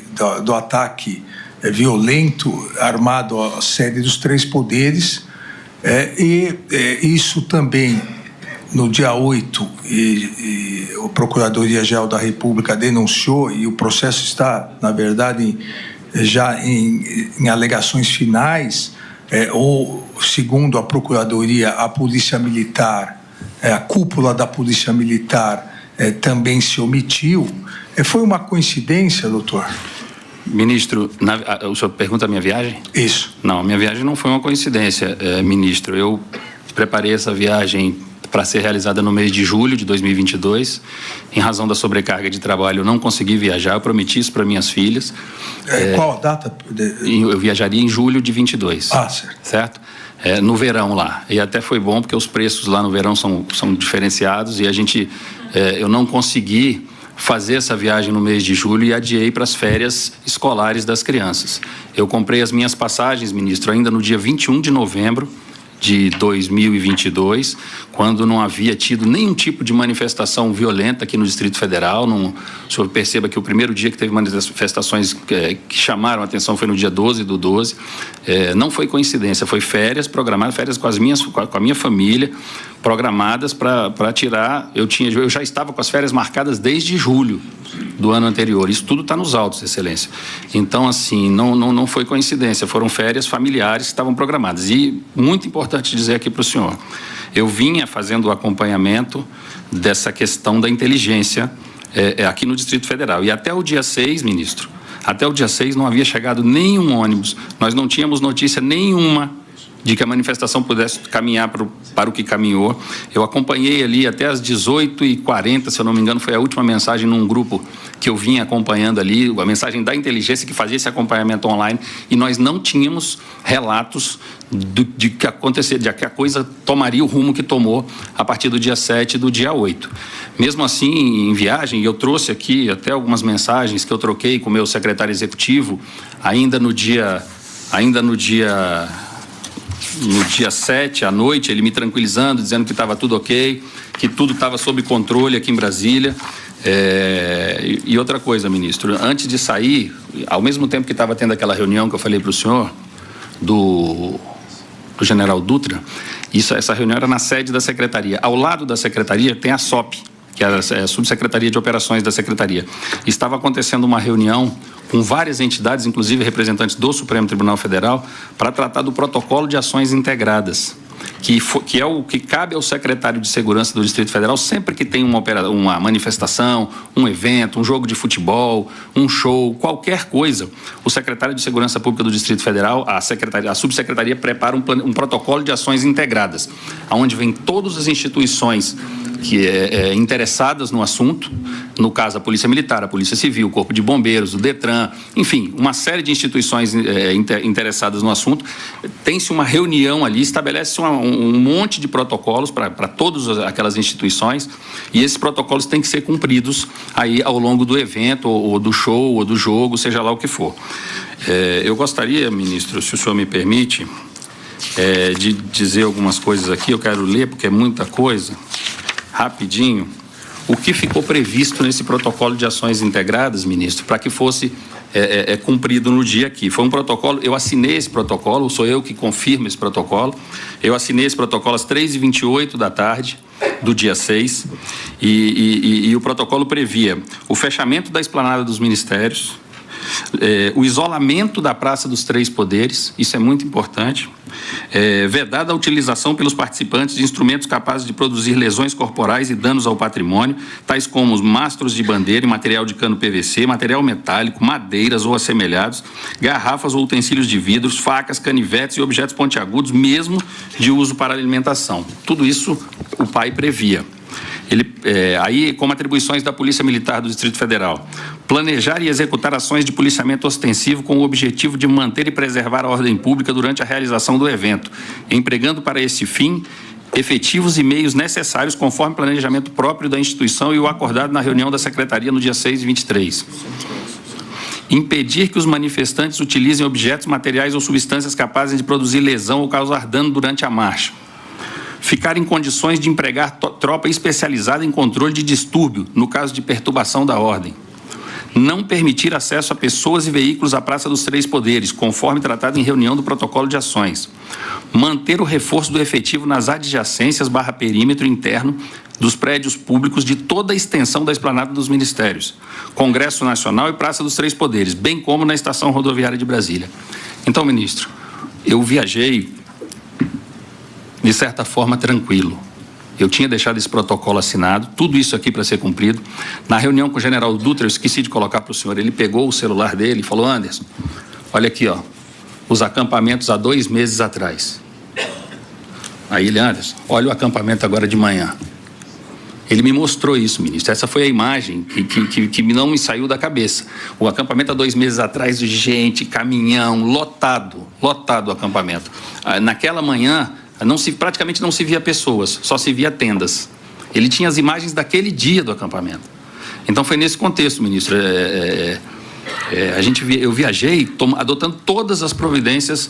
do ataque violento armado à sede dos 3 poderes, e isso também, no dia 8, a Procuradoria-Geral da República denunciou, e o processo está, na verdade, já em alegações finais, ou, segundo a Procuradoria, a Polícia Militar, a cúpula da Polícia Militar também se omitiu. Foi uma coincidência, doutor? Ministro, o senhor pergunta a minha viagem? Isso. Não, a minha viagem não foi uma coincidência, ministro. Eu preparei essa viagem para ser realizada no mês de julho de 2022. Em razão da sobrecarga de trabalho, eu não consegui viajar. Eu prometi isso para minhas filhas. Qual a data? Eu viajaria em julho de 22. Ah, certo. Certo? No verão lá. E até foi bom, porque os preços lá no verão são diferenciados, e eu não consegui fazer essa viagem no mês de julho e adiei para as férias escolares das crianças. Eu comprei as minhas passagens, ministro, ainda no dia 21 de novembro de 2022, quando não havia tido nenhum tipo de manifestação violenta aqui no Distrito Federal. O senhor perceba que o primeiro dia que teve manifestações que chamaram a atenção foi no dia 12/12. Não foi coincidência, foi férias programadas, férias com a minha família, programadas para tirar. Eu já estava com as férias marcadas desde julho do ano anterior. Isso tudo está nos autos, Excelência. Então, assim, não foi coincidência, foram férias familiares que estavam programadas. E muito importante dizer aqui para o senhor, eu vinha fazendo o acompanhamento dessa questão da inteligência aqui no Distrito Federal. E até o dia 6, ministro, até o dia 6 não havia chegado nenhum ônibus, nós não tínhamos notícia nenhuma de que a manifestação pudesse caminhar para o que caminhou. Eu acompanhei ali até às 18h40, se eu não me engano, foi a última mensagem num grupo que eu vinha acompanhando ali, a mensagem da inteligência que fazia esse acompanhamento online, e nós não tínhamos relatos de que a coisa tomaria o rumo que tomou a partir do dia 7 e do dia 8. Mesmo assim, em viagem, eu trouxe aqui até algumas mensagens que eu troquei com o meu secretário executivo, ainda no dia 7 à noite, ele me tranquilizando, dizendo que estava tudo ok, que tudo estava sob controle aqui em Brasília. E outra coisa, ministro, antes de sair, ao mesmo tempo que estava tendo aquela reunião que eu falei para o senhor, do general Dutra, essa reunião era na sede da secretaria. Ao lado da secretaria tem a SOP, que é a Subsecretaria de Operações da Secretaria. Estava acontecendo uma reunião com várias entidades, inclusive representantes do Supremo Tribunal Federal, para tratar do protocolo de ações integradas, que é o que cabe ao secretário de Segurança do Distrito Federal sempre que tem uma manifestação, um evento, um jogo de futebol, um show, qualquer coisa. O secretário de Segurança Pública do Distrito Federal, a subsecretaria prepara um protocolo de ações integradas, onde vem todas as instituições interessadas no assunto, no caso a Polícia Militar, a Polícia Civil, o Corpo de Bombeiros, o Detran, enfim, uma série de instituições interessadas no assunto. Tem-se uma reunião ali, estabelece um monte de protocolos para todas aquelas instituições, e esses protocolos têm que ser cumpridos aí ao longo do evento, ou do show, ou do jogo, seja lá o que for. Eu gostaria, ministro, se o senhor me permite, de dizer algumas coisas aqui. Eu quero ler porque é muita coisa. Rapidinho, o que ficou previsto nesse protocolo de ações integradas, ministro, para que fosse cumprido no dia aqui. Foi um protocolo, eu assinei esse protocolo, sou eu que confirmo esse protocolo, eu assinei esse protocolo às 3h28 da tarde, do dia 6, e o protocolo previa o fechamento da esplanada dos ministérios, o isolamento da Praça dos Três Poderes, isso é muito importante, vedada a utilização pelos participantes de instrumentos capazes de produzir lesões corporais e danos ao patrimônio, tais como os mastros de bandeira e material de cano PVC, material metálico, madeiras ou assemelhados, garrafas ou utensílios de vidros, facas, canivetes e objetos pontiagudos, mesmo de uso para alimentação. Tudo isso o PAI previa. Aí, como atribuições da Polícia Militar do Distrito Federal, planejar e executar ações de policiamento ostensivo com o objetivo de manter e preservar a ordem pública durante a realização do evento, empregando para esse fim efetivos e meios necessários conforme planejamento próprio da instituição e o acordado na reunião da Secretaria no dia 6 e 23. Impedir que os manifestantes utilizem objetos, materiais ou substâncias capazes de produzir lesão ou causar dano durante a marcha. Ficar em condições de empregar tropa especializada em controle de distúrbio, no caso de perturbação da ordem. Não permitir acesso a pessoas e veículos à Praça dos Três Poderes, conforme tratado em reunião do protocolo de ações. Manter o reforço do efetivo nas adjacências / perímetro interno dos prédios públicos de toda a extensão da esplanada dos ministérios, Congresso Nacional e Praça dos Três Poderes, bem como na Estação Rodoviária de Brasília. Então, ministro, eu viajei de certa forma, tranquilo. Eu tinha deixado esse protocolo assinado, tudo isso aqui para ser cumprido. Na reunião com o general Dutra, eu esqueci de colocar para o senhor, ele pegou o celular dele e falou: Anderson, olha aqui, ó, os acampamentos há 2 meses atrás. Aí ele: Anderson, olha o acampamento agora de manhã. Ele me mostrou isso, ministro. Essa foi a imagem que não me saiu da cabeça. O acampamento há 2 meses atrás, gente, caminhão, lotado o acampamento. Naquela manhã, praticamente não se via pessoas, só se via tendas. Ele tinha as imagens daquele dia do acampamento. Então foi nesse contexto, ministro. Eu viajei adotando todas as providências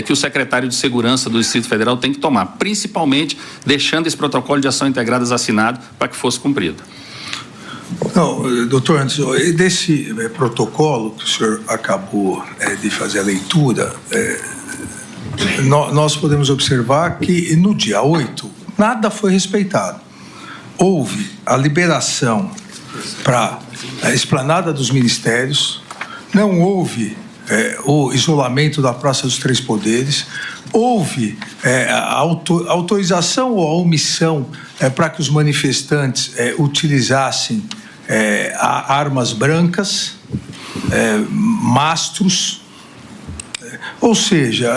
que o secretário de Segurança do Distrito Federal tem que tomar, principalmente deixando esse protocolo de ação integradas assinado para que fosse cumprido. Não, doutor Anderson, desse protocolo que o senhor acabou de fazer a leitura, nós podemos observar que no dia 8 nada foi respeitado. Houve a liberação para a esplanada dos ministérios, não houve o isolamento da Praça dos Três Poderes, houve a autorização ou a omissão para que os manifestantes utilizassem armas brancas, mastros, ou seja,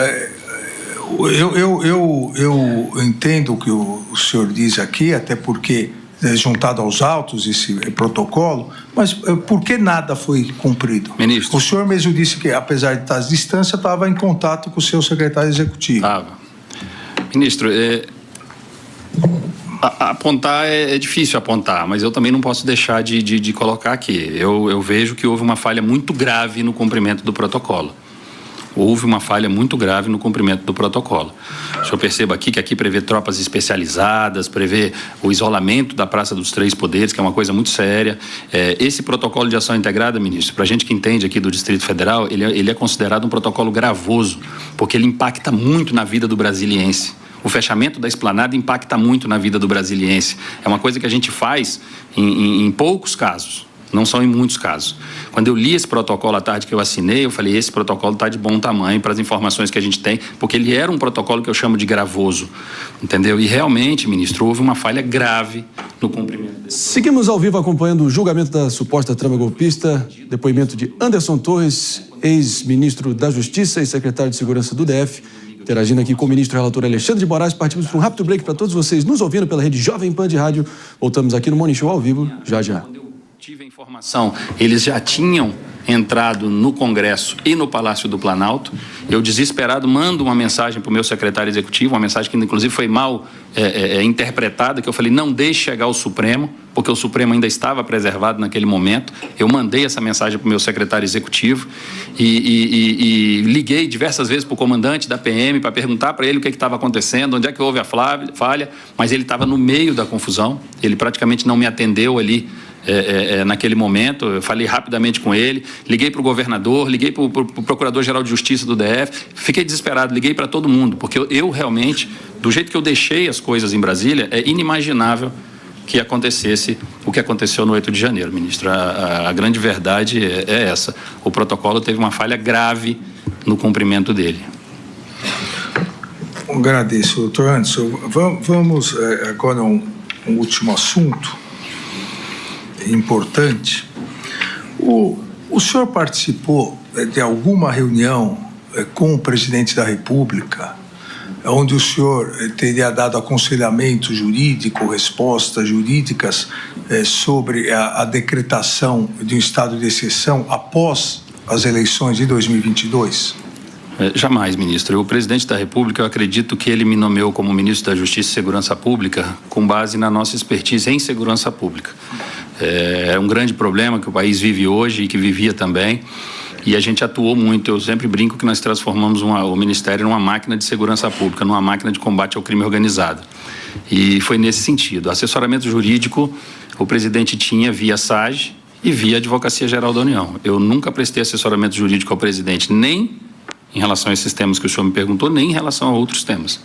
eu entendo o que o senhor diz aqui, até porque juntado aos autos esse protocolo, mas por que nada foi cumprido? Ministro. O senhor mesmo disse que, apesar de estar à distância, estava em contato com o seu secretário executivo. Estava. Ministro, apontar é difícil apontar, mas eu também não posso deixar de colocar aqui. Eu vejo que houve uma falha muito grave no cumprimento do protocolo. Houve uma falha muito grave no cumprimento do protocolo. O senhor perceba aqui que aqui prevê tropas especializadas, prevê o isolamento da Praça dos Três Poderes, que é uma coisa muito séria. Esse protocolo de ação integrada, ministro, para a gente que entende aqui do Distrito Federal, ele é considerado um protocolo gravoso, porque ele impacta muito na vida do brasiliense. O fechamento da esplanada impacta muito na vida do brasiliense. É uma coisa que a gente faz em poucos casos. Não são em muitos casos. Quando eu li esse protocolo à tarde que eu assinei, eu falei: esse protocolo está de bom tamanho para as informações que a gente tem, porque ele era um protocolo que eu chamo de gravoso, entendeu? E realmente, ministro, houve uma falha grave no cumprimento desse. Seguimos ao vivo acompanhando o julgamento da suposta trama golpista, depoimento de Anderson Torres, ex-ministro da Justiça e secretário de Segurança do DF, interagindo aqui com o ministro relator Alexandre de Moraes. Partimos para um rápido break para todos vocês nos ouvindo pela rede Jovem Pan de Rádio. Voltamos aqui no Morning Show ao vivo, já. Tive a informação, eles já tinham entrado no Congresso e no Palácio do Planalto. Eu, desesperado, mando uma mensagem para o meu secretário executivo, uma mensagem que inclusive foi mal interpretada, que eu falei: não deixe chegar ao Supremo, porque o Supremo ainda estava preservado naquele momento. Eu mandei essa mensagem para o meu secretário executivo e liguei diversas vezes para o comandante da PM para perguntar para ele o que estava acontecendo, onde é que houve a falha, mas ele estava no meio da confusão, ele praticamente não me atendeu ali naquele momento. Eu falei rapidamente com ele, liguei para o governador, liguei para o Procurador-Geral de Justiça do DF, fiquei desesperado, liguei para todo mundo, porque eu realmente, do jeito que eu deixei as coisas em Brasília, é inimaginável que acontecesse o que aconteceu no 8 de janeiro, ministro. A grande verdade é essa. O protocolo teve uma falha grave no cumprimento dele. Agradeço, doutor Anderson. Vamos agora a um último assunto importante. O senhor participou de alguma reunião com o presidente da República, onde o senhor teria dado aconselhamento jurídico, respostas jurídicas sobre a decretação de um estado de exceção após as eleições de 2022? Jamais, ministro. O presidente da República, eu acredito que ele me nomeou como ministro da Justiça e Segurança Pública com base na nossa expertise em segurança pública. É um grande problema que o país vive hoje e que vivia também, e a gente atuou muito. Eu sempre brinco que nós transformamos o Ministério numa máquina de segurança pública, numa máquina de combate ao crime organizado. E foi nesse sentido. Assessoramento jurídico, o presidente tinha via SAGE e via Advocacia Geral da União. Eu nunca prestei assessoramento jurídico ao presidente, nem em relação a esses temas que o senhor me perguntou, nem em relação a outros temas.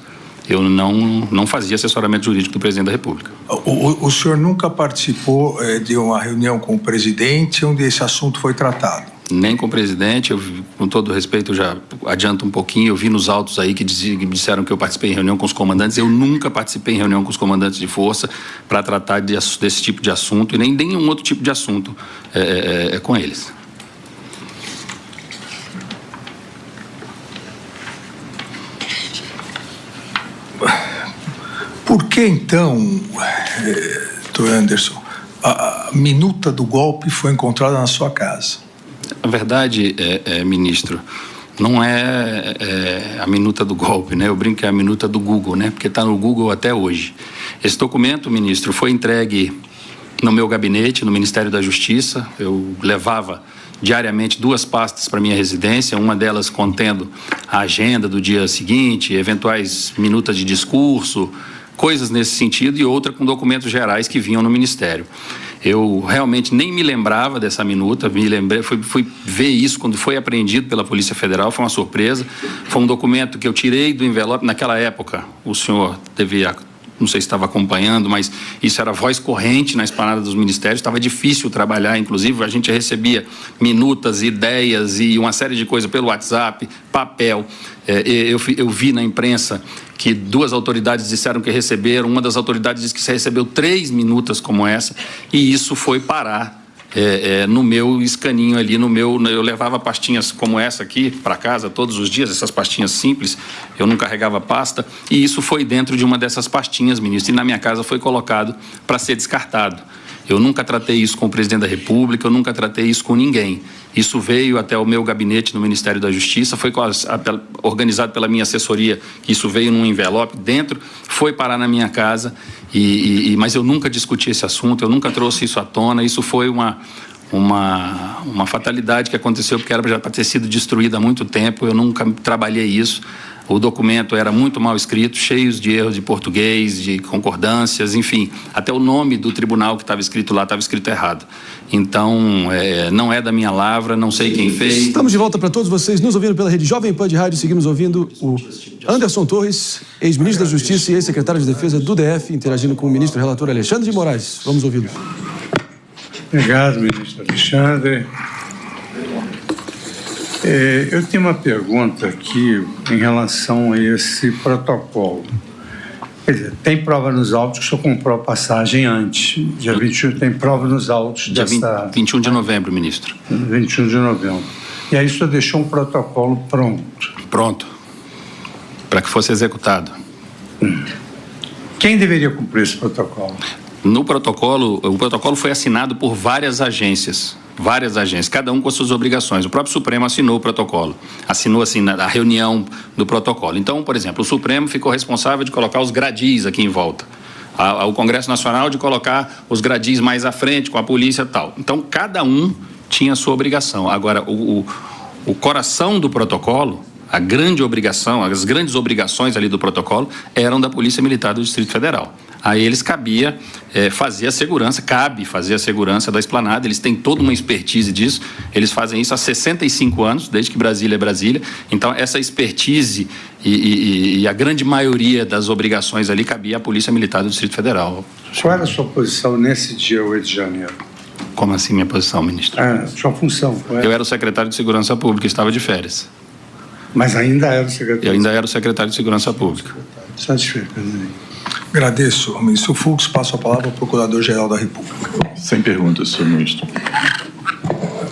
Eu não fazia assessoramento jurídico do presidente da República. O senhor nunca participou de uma reunião com o presidente onde esse assunto foi tratado? Nem com o presidente. Eu, com todo respeito, já adianto um pouquinho, eu vi nos autos aí que disseram que eu participei em reunião com os comandantes. Eu nunca participei em reunião com os comandantes de força para tratar desse tipo de assunto e nem nenhum outro tipo de assunto com eles. Por que, então, doutor Anderson, a minuta do golpe foi encontrada na sua casa? A verdade, ministro, não é a minuta do golpe, né? Eu brinco que é a minuta do Google, né? Porque está no Google até hoje. Esse documento, ministro, foi entregue no meu gabinete, no Ministério da Justiça. Eu levava diariamente 2 pastas para minha residência, uma delas contendo a agenda do dia seguinte, eventuais minutas de discurso, coisas nesse sentido, e outra com documentos gerais que vinham no Ministério. Eu realmente nem me lembrava dessa minuta, fui ver isso quando foi apreendido pela Polícia Federal, foi uma surpresa. Foi um documento que eu tirei do envelope. Naquela época, o senhor devia, não sei se estava acompanhando, mas isso era voz corrente na esplanada dos ministérios, estava difícil trabalhar, inclusive a gente recebia minutas, ideias e uma série de coisas pelo WhatsApp, papel. Eu vi na imprensa que 2 autoridades disseram que receberam, uma das autoridades disse que você recebeu 3 minutas como essa, e isso foi parar no meu escaninho ali, eu levava pastinhas como essa aqui para casa todos os dias, essas pastinhas simples, eu não carregava pasta, e isso foi dentro de uma dessas pastinhas, ministro, e na minha casa foi colocado para ser descartado. Eu nunca tratei isso com o presidente da República, eu nunca tratei isso com ninguém. Isso veio até o meu gabinete no Ministério da Justiça, foi organizado pela minha assessoria, isso veio num envelope dentro, foi parar na minha casa, mas eu nunca discuti esse assunto, eu nunca trouxe isso à tona. Isso foi uma fatalidade que aconteceu, porque era já para ter sido destruída há muito tempo, eu nunca trabalhei isso. O documento era muito mal escrito, cheio de erros de português, de concordâncias, enfim, até o nome do tribunal que estava escrito lá estava escrito errado. Então, não é da minha lavra, não sei quem fez. Estamos de volta para todos vocês nos ouvindo pela Rede Jovem Pan de Rádio. Seguimos ouvindo o Anderson Torres, ex-ministro da Justiça e ex-secretário de Defesa do DF, interagindo com o ministro relator Alexandre de Moraes. Vamos ouvi-lo. Obrigado, ministro Alexandre. Eu tenho uma pergunta aqui em relação a esse protocolo. Quer dizer, tem prova nos autos que o senhor comprou a passagem antes. Dia 21 tem prova nos autos dessa... 21 de novembro, ministro. 21 de novembro. E aí o senhor deixou um protocolo pronto. Pronto. Para que fosse executado. Quem deveria cumprir esse protocolo? O protocolo foi assinado por várias agências, cada um com as suas obrigações. O próprio Supremo assinou o protocolo, assinou assim a reunião do protocolo. Então, por exemplo, o Supremo ficou responsável de colocar os gradis aqui em volta, o Congresso Nacional de colocar os gradis mais à frente com a polícia e tal. Então, cada um tinha a sua obrigação. Agora, o coração do protocolo, a grande obrigação, as grandes obrigações ali do protocolo eram da Polícia Militar do Distrito Federal. a eles cabia fazer a segurança, cabe fazer a segurança da esplanada, eles têm toda uma expertise disso, eles fazem isso há 65 anos, desde que Brasília é Brasília, então essa expertise e a grande maioria das obrigações ali cabia à Polícia Militar do Distrito Federal. Qual era a sua posição nesse dia 8 de janeiro? Como assim minha posição, ministro? Sua função. Eu era o secretário de Segurança Pública, estava de férias. Mas ainda era o secretário? Eu ainda era o secretário de Segurança Pública. Satisfeito, presidente. Agradeço ao ministro Fux. Passo a palavra ao Procurador-Geral da República. Sem perguntas, senhor ministro.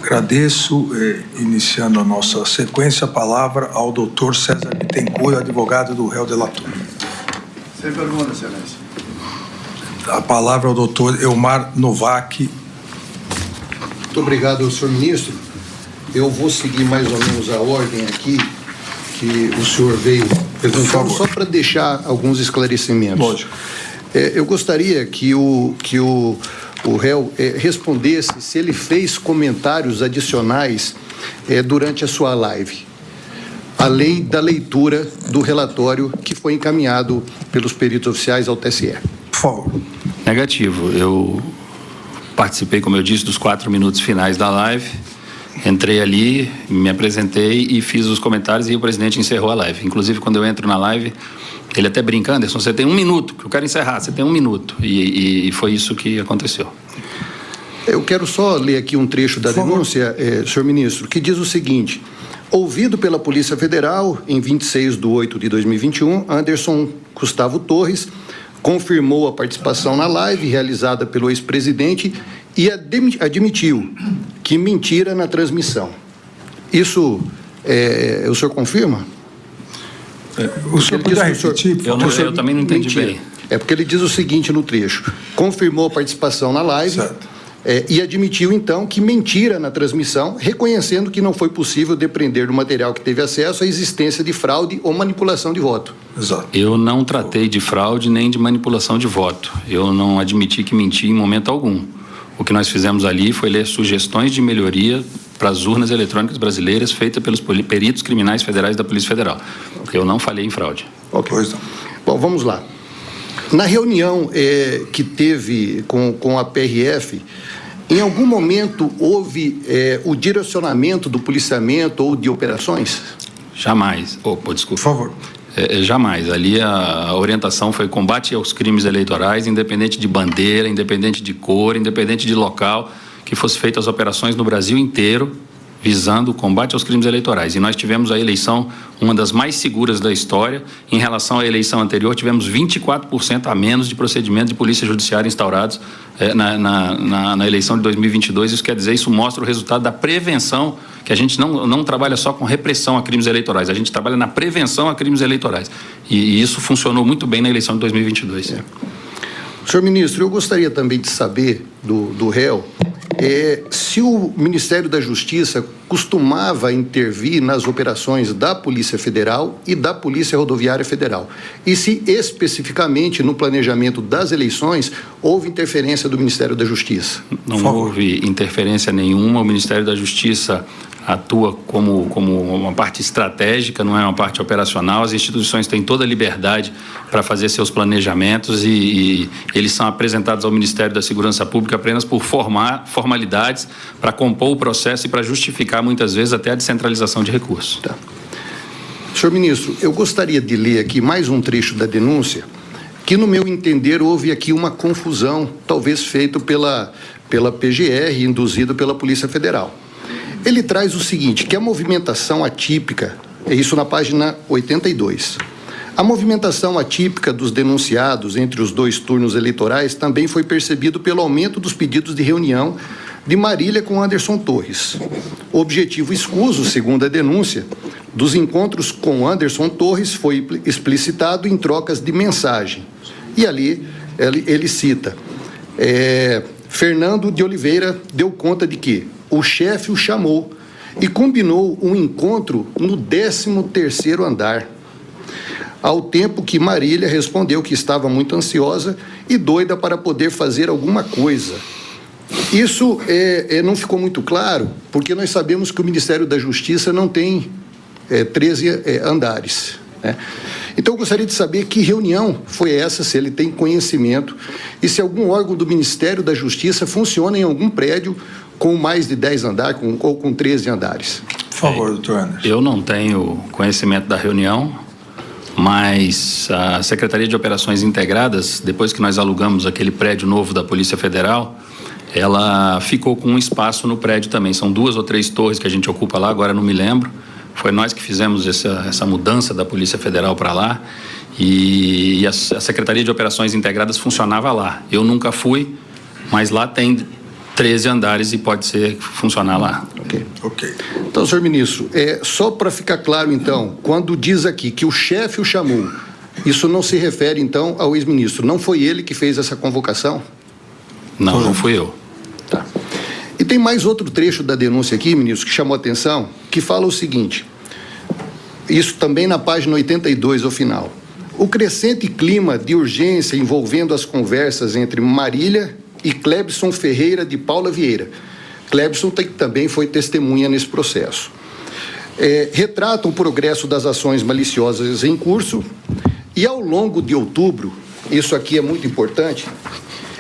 Agradeço, iniciando a nossa sequência, a palavra ao doutor César Bittencourt, advogado do réu delator. Sem pergunta, excelência. A palavra ao doutor Elmar Novak. Muito obrigado, senhor ministro. Eu vou seguir mais ou menos a ordem aqui que o senhor veio apresentando, só para deixar alguns esclarecimentos. Lógico. Eu gostaria que o réu respondesse se ele fez comentários adicionais durante a sua live, além da leitura do relatório que foi encaminhado pelos peritos oficiais ao TSE. Por favor. Negativo. Eu participei, como eu disse, dos 4 minutos finais da live. Entrei ali, me apresentei e fiz os comentários e o presidente encerrou a live. Inclusive, quando eu entro na live, ele até brinca: Anderson, você tem 1 minuto, que eu quero encerrar, você tem 1 minuto. E foi isso que aconteceu. Eu quero só ler aqui um trecho da denúncia, senhor ministro, que diz o seguinte: ouvido pela Polícia Federal, em 26/8/2021, Anderson Gustavo Torres confirmou a participação na live realizada pelo ex-presidente e admitiu que mentira na transmissão. Isso, o senhor confirma? O senhor podia repetir? Eu também não entendi bem. É porque ele diz o seguinte no trecho: confirmou a participação na live. Certo. E admitiu, então, que mentira na transmissão, reconhecendo que não foi possível depreender do material que teve acesso a existência de fraude ou manipulação de voto. Exato. Eu não tratei de fraude nem de manipulação de voto. Eu não admiti que menti em momento algum. O que nós fizemos ali foi ler sugestões de melhoria para as urnas eletrônicas brasileiras feitas pelos peritos criminais federais da Polícia Federal. Eu não falei em fraude. Ok. Bom, vamos lá. Na reunião que teve com a PRF, em algum momento houve o direcionamento do policiamento ou de operações? Jamais. Desculpa. Por favor. Jamais. Ali a orientação foi combate aos crimes eleitorais, independente de bandeira, independente de cor, independente de local, que fosse feita as operações no Brasil inteiro, visando o combate aos crimes eleitorais. E nós tivemos a eleição, uma das mais seguras da história. Em relação à eleição anterior, tivemos 24% a menos de procedimentos de polícia judiciária instaurados na eleição de 2022. Isso quer dizer, isso mostra o resultado da prevenção, que a gente não trabalha só com repressão a crimes eleitorais, a gente trabalha na prevenção a crimes eleitorais. E isso funcionou muito bem na eleição de 2022. Senhor ministro, eu gostaria também de saber do réu se o Ministério da Justiça costumava intervir nas operações da Polícia Federal e da Polícia Rodoviária Federal. E se especificamente no planejamento das eleições houve interferência do Ministério da Justiça. Não houve interferência nenhuma. O Ministério da Justiça atua como uma parte estratégica, não é uma parte operacional. As instituições têm toda a liberdade para fazer seus planejamentos e eles são apresentados ao Ministério da Segurança Pública apenas por formalidades para compor o processo e para justificar muitas vezes até a descentralização de recursos. Tá. Senhor ministro, eu gostaria de ler aqui mais um trecho da denúncia, que no meu entender houve aqui uma confusão, talvez feita pela PGR, induzido pela Polícia Federal. Ele traz o seguinte, que a movimentação atípica, é isso na página 82, a movimentação atípica dos denunciados entre os 2 turnos eleitorais também foi percebido pelo aumento dos pedidos de reunião de Marília com Anderson Torres. O objetivo escuso, segundo a denúncia, dos encontros com Anderson Torres foi explicitado em trocas de mensagem. E ali ele cita, Fernando de Oliveira deu conta de que o chefe o chamou e combinou um encontro no 13º andar, ao tempo que Marília respondeu que estava muito ansiosa e doida para poder fazer alguma coisa. Isso não ficou muito claro, porque nós sabemos que o Ministério da Justiça não tem 13 andares. né? Então, eu gostaria de saber que reunião foi essa, se ele tem conhecimento, e se algum órgão do Ministério da Justiça funciona em algum prédio com mais de 10 andares ou com 13 andares. Por favor, doutor Anderson. Eu não tenho conhecimento da reunião, mas a Secretaria de Operações Integradas, depois que nós alugamos aquele prédio novo da Polícia Federal, ela ficou com um espaço no prédio também. São 2 ou 3 torres que a gente ocupa lá, agora não me lembro. Foi nós que fizemos essa mudança da Polícia Federal para lá, e a Secretaria de Operações Integradas funcionava lá. Eu nunca fui, mas lá tem 13 andares e pode ser funcionar lá. Ok. Então, senhor ministro, só para ficar claro, então, quando diz aqui que o chefe o chamou, isso não se refere, então, ao ex-ministro. Não foi ele que fez essa convocação? Não fui eu. Tá. E tem mais outro trecho da denúncia aqui, ministro, que chamou a atenção, que fala o seguinte, isso também na página 82, ao final. O crescente clima de urgência envolvendo as conversas entre Marília e Clebson Ferreira de Paula Vieira. Clebson também foi testemunha nesse processo. Retratam o progresso das ações maliciosas em curso e, ao longo de outubro, isso aqui é muito importante,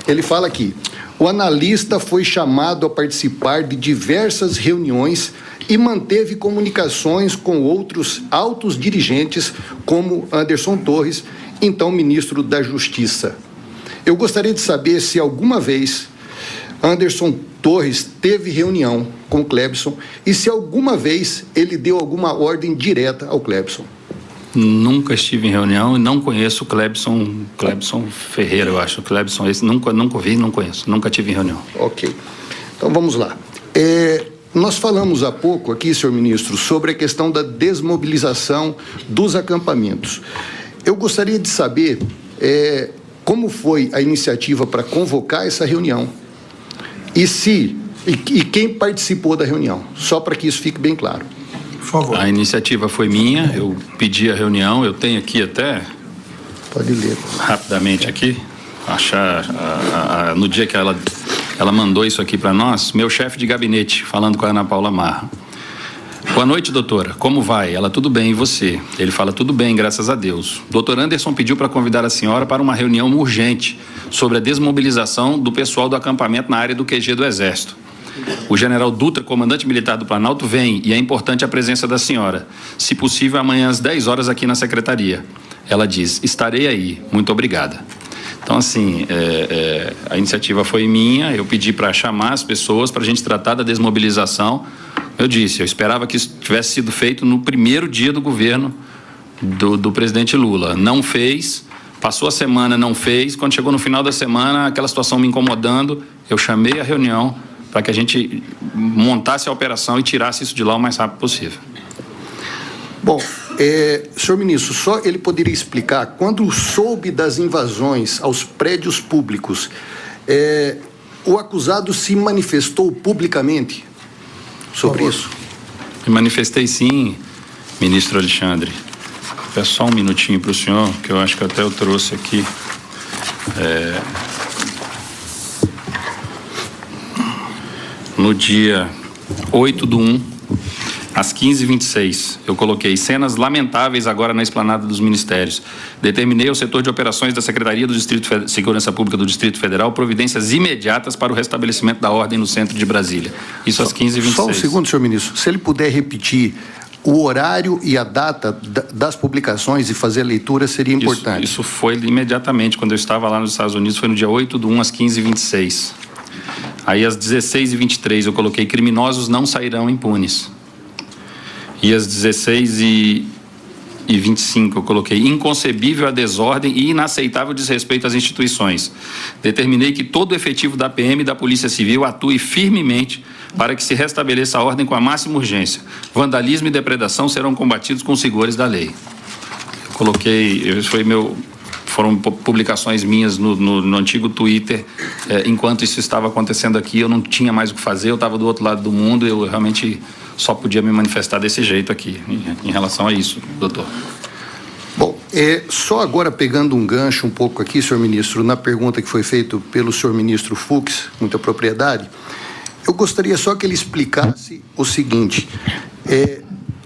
ele fala aqui, o analista foi chamado a participar de diversas reuniões e manteve comunicações com outros altos dirigentes, como Anderson Torres, então ministro da Justiça. Eu gostaria de saber se alguma vez Anderson Torres teve reunião com Clebson e se alguma vez ele deu alguma ordem direta ao Clebson. Nunca estive em reunião e não conheço o Clebson Ferreira, eu acho. Clebson, esse nunca vi, não conheço. Nunca tive em reunião. Ok. Então vamos lá. Nós falamos há pouco aqui, senhor ministro, sobre a questão da desmobilização dos acampamentos. Eu gostaria de saber como foi a iniciativa para convocar essa reunião e quem participou da reunião, só para que isso fique bem claro. Por favor. A iniciativa foi minha, eu pedi a reunião, eu tenho aqui até... Pode ler. Rapidamente aqui, achar no dia que ela mandou isso aqui para nós, meu chefe de gabinete, falando com a Ana Paula Marra. Boa noite, doutora. Como vai? Ela, tudo bem, e você? Ele fala, tudo bem, graças a Deus. Doutor Anderson pediu para convidar a senhora para uma reunião urgente sobre a desmobilização do pessoal do acampamento na área do QG do Exército. O general Dutra, comandante militar do Planalto, vem e é importante a presença da senhora. Se possível, amanhã às 10 horas aqui na secretaria. Ela diz, estarei aí. Muito obrigada. Então, assim, a iniciativa foi minha, eu pedi para chamar as pessoas para a gente tratar da desmobilização. Eu disse, eu esperava que isso tivesse sido feito no primeiro dia do governo do presidente Lula. Não fez, passou a semana, não fez. Quando chegou no final da semana, aquela situação me incomodando, eu chamei a reunião para que a gente montasse a operação e tirasse isso de lá o mais rápido possível. Bom, senhor ministro, só ele poderia explicar, quando soube das invasões aos prédios públicos, o acusado se manifestou publicamente sobre isso? Me manifestei sim, ministro Alexandre. Peço só um minutinho para o senhor, que eu acho que até eu trouxe aqui. No dia 8/1, às 15h26, eu coloquei cenas lamentáveis agora na esplanada dos ministérios. Determinei ao setor de operações da Secretaria do Distrito de Segurança Pública do Distrito Federal providências imediatas para o restabelecimento da ordem no centro de Brasília. Isso às 15h26. Só um segundo, senhor ministro. Se ele puder repetir o horário e a data das publicações e fazer a leitura, seria importante. Isso foi imediatamente, quando eu estava lá nos Estados Unidos, foi no dia 8/1, às 15h26. Aí, às 16h23, eu coloquei criminosos não sairão impunes. E às 16h25, eu coloquei inconcebível a desordem e inaceitável desrespeito às instituições. Determinei que todo o efetivo da PM e da Polícia Civil atue firmemente para que se restabeleça a ordem com a máxima urgência. Vandalismo e depredação serão combatidos com os rigores da lei. Eu coloquei, foram publicações minhas no antigo Twitter. Enquanto isso estava acontecendo aqui, eu não tinha mais o que fazer, eu estava do outro lado do mundo, eu realmente só podia me manifestar desse jeito aqui, em relação a isso, doutor. Bom, só agora pegando um gancho um pouco aqui, senhor ministro, na pergunta que foi feita pelo senhor ministro Fux, muita propriedade, eu gostaria só que ele explicasse o seguinte,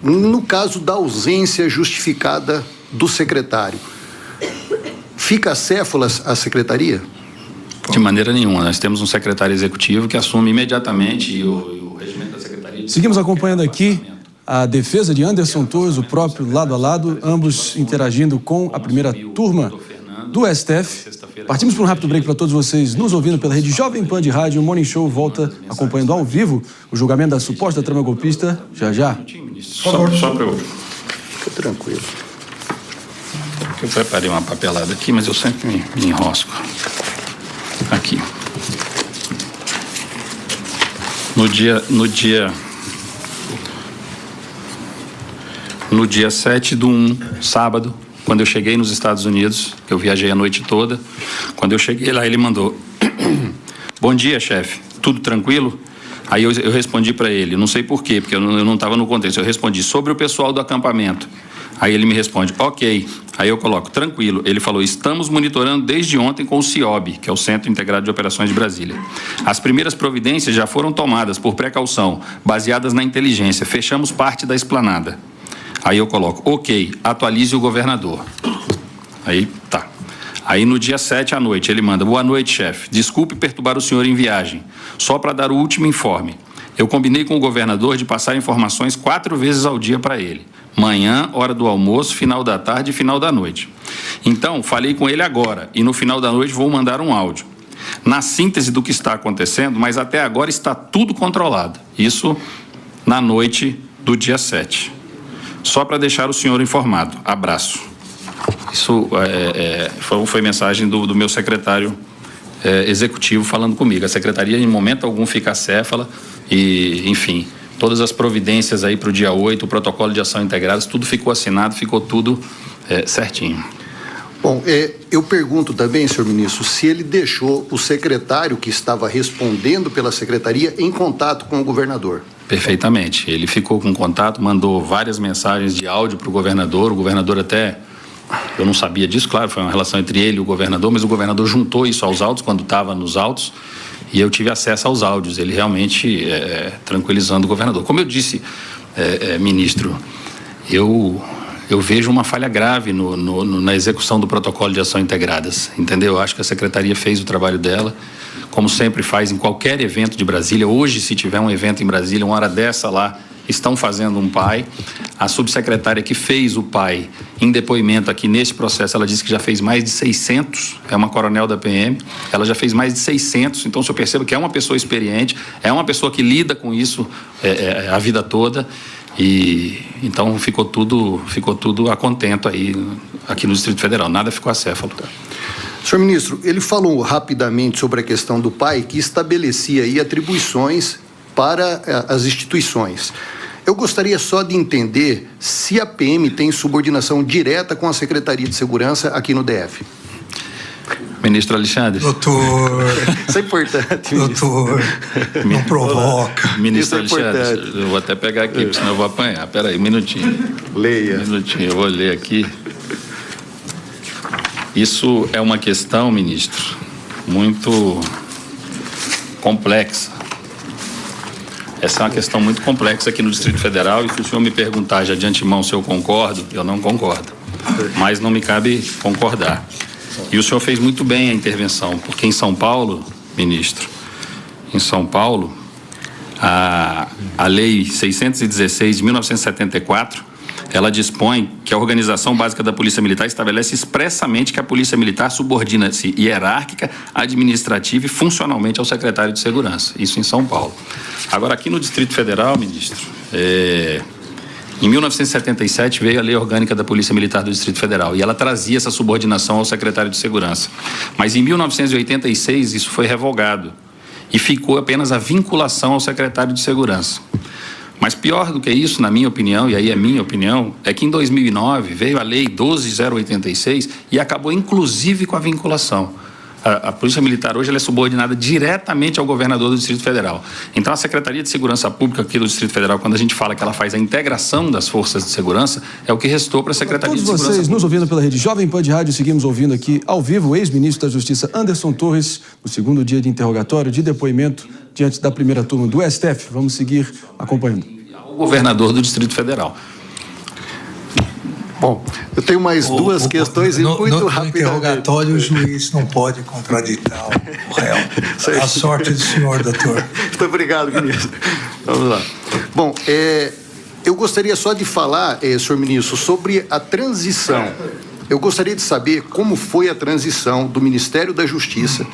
no caso da ausência justificada do secretário, fica acéfala a secretaria? De maneira nenhuma. Nós temos um secretário executivo que assume imediatamente e o regimento da secretaria... Seguimos acompanhando aqui a defesa de Anderson Torres, o próprio lado a lado, ambos interagindo com a primeira turma do STF. Partimos para um rápido break para todos vocês nos ouvindo pela rede Jovem Pan de Rádio. O Morning Show volta acompanhando ao vivo o julgamento da suposta trama golpista já. Só para eu... Fica tranquilo. Eu preparei uma papelada aqui, mas eu sempre me enrosco. Aqui. No dia 7/1, sábado, quando eu cheguei nos Estados Unidos, eu viajei a noite toda, quando eu cheguei lá, ele mandou: bom dia, chefe, tudo tranquilo? Aí eu respondi para ele, não sei por quê, porque eu não estava no contexto, eu respondi sobre o pessoal do acampamento. Aí ele me responde, ok. Aí eu coloco, tranquilo. Ele falou, estamos monitorando desde ontem com o CIOB, que é o Centro Integrado de Operações de Brasília. As primeiras providências já foram tomadas por precaução, baseadas na inteligência. Fechamos parte da esplanada. Aí eu coloco, ok, atualize o governador. Aí, tá. Aí no dia 7 à noite ele manda, boa noite, chefe. Desculpe perturbar o senhor em viagem. Só para dar o último informe. Eu combinei com o governador de passar informações 4 vezes ao dia para ele. Manhã, hora do almoço, final da tarde e final da noite. Então, falei com ele agora e no final da noite vou mandar um áudio. Na síntese do que está acontecendo, mas até agora está tudo controlado. Isso na noite do dia 7. Só para deixar o senhor informado. Abraço. Isso foi mensagem do meu secretário executivo falando comigo. A secretaria, em momento algum, fica acéfala e, enfim... Todas as providências aí para o dia 8, o protocolo de ação integradas, tudo ficou assinado, ficou tudo certinho. Bom, eu pergunto também, senhor ministro, se ele deixou o secretário que estava respondendo pela secretaria em contato com o governador. Perfeitamente. Ele ficou com contato, mandou várias mensagens de áudio para o governador até... Eu não sabia disso, claro, foi uma relação entre ele e o governador, mas o governador juntou isso aos autos quando estava nos autos. E eu tive acesso aos áudios, ele realmente tranquilizando o governador. Como eu disse, ministro, eu vejo uma falha grave na execução do protocolo de ação integradas, entendeu? Eu acho que a secretaria fez o trabalho dela, como sempre faz em qualquer evento de Brasília. Hoje, se tiver um evento em Brasília, uma hora dessa lá, estão fazendo um PAI. A subsecretária que fez o PAI em depoimento aqui nesse processo, ela disse que já fez mais de 600, é uma coronel da PM, ela já fez mais de 600, então o senhor percebe que é uma pessoa experiente, é uma pessoa que lida com isso a vida toda, e então ficou tudo a contento aí, aqui no Distrito Federal, nada ficou acéfalo. Senhor ministro, ele falou rapidamente sobre a questão do PAI, que estabelecia aí atribuições para as instituições. Eu gostaria só de entender se a PM tem subordinação direta com a Secretaria de Segurança aqui no DF. Ministro Alexandre. Doutor. Isso é importante, ministro. Doutor, não provoca. Ministro Isso é Alexandre, importante. eu vou até pegar aqui, porque senão eu vou apanhar. Peraí, um minutinho. Leia. Um minutinho, eu vou ler aqui. Isso é uma questão, ministro, muito complexa. Essa é uma questão muito complexa aqui no Distrito Federal, e se o senhor me perguntar já de antemão se eu concordo, eu não concordo. Mas não me cabe concordar. E o senhor fez muito bem a intervenção, porque em São Paulo, ministro, em São Paulo, a Lei 616 de 1974, ela dispõe que a Organização Básica da Polícia Militar estabelece expressamente que a Polícia Militar subordina-se hierárquica, administrativa e funcionalmente ao Secretário de Segurança. Isso em São Paulo. Agora, aqui no Distrito Federal, ministro, em 1977 veio a Lei Orgânica da Polícia Militar do Distrito Federal e ela trazia essa subordinação ao Secretário de Segurança. Mas em 1986 isso foi revogado e ficou apenas a vinculação ao Secretário de Segurança. Mas pior do que isso, na minha opinião, e aí é minha opinião, é que em 2009 veio a Lei 12.086 e acabou inclusive com a vinculação. A Polícia Militar hoje ela é subordinada diretamente ao governador do Distrito Federal. Então a Secretaria de Segurança Pública aqui do Distrito Federal, quando a gente fala que ela faz a integração das forças de segurança, é o que restou para a Secretaria de Segurança Pública. Todos vocês nos ouvindo pela rede Jovem Pan de Rádio, seguimos ouvindo aqui ao vivo o ex-ministro da Justiça Anderson Torres, no segundo dia de interrogatório, de depoimento, diante da primeira turma do STF. Vamos seguir acompanhando. O governador do Distrito Federal. Bom, eu tenho mais duas questões e muito rapidamente. No interrogatório, o juiz não pode contraditar o réu. A sorte do senhor, doutor. Muito obrigado, ministro. Vamos lá. Bom, eu gostaria só de falar, senhor ministro, sobre a transição. Eu gostaria de saber como foi a transição do Ministério da Justiça,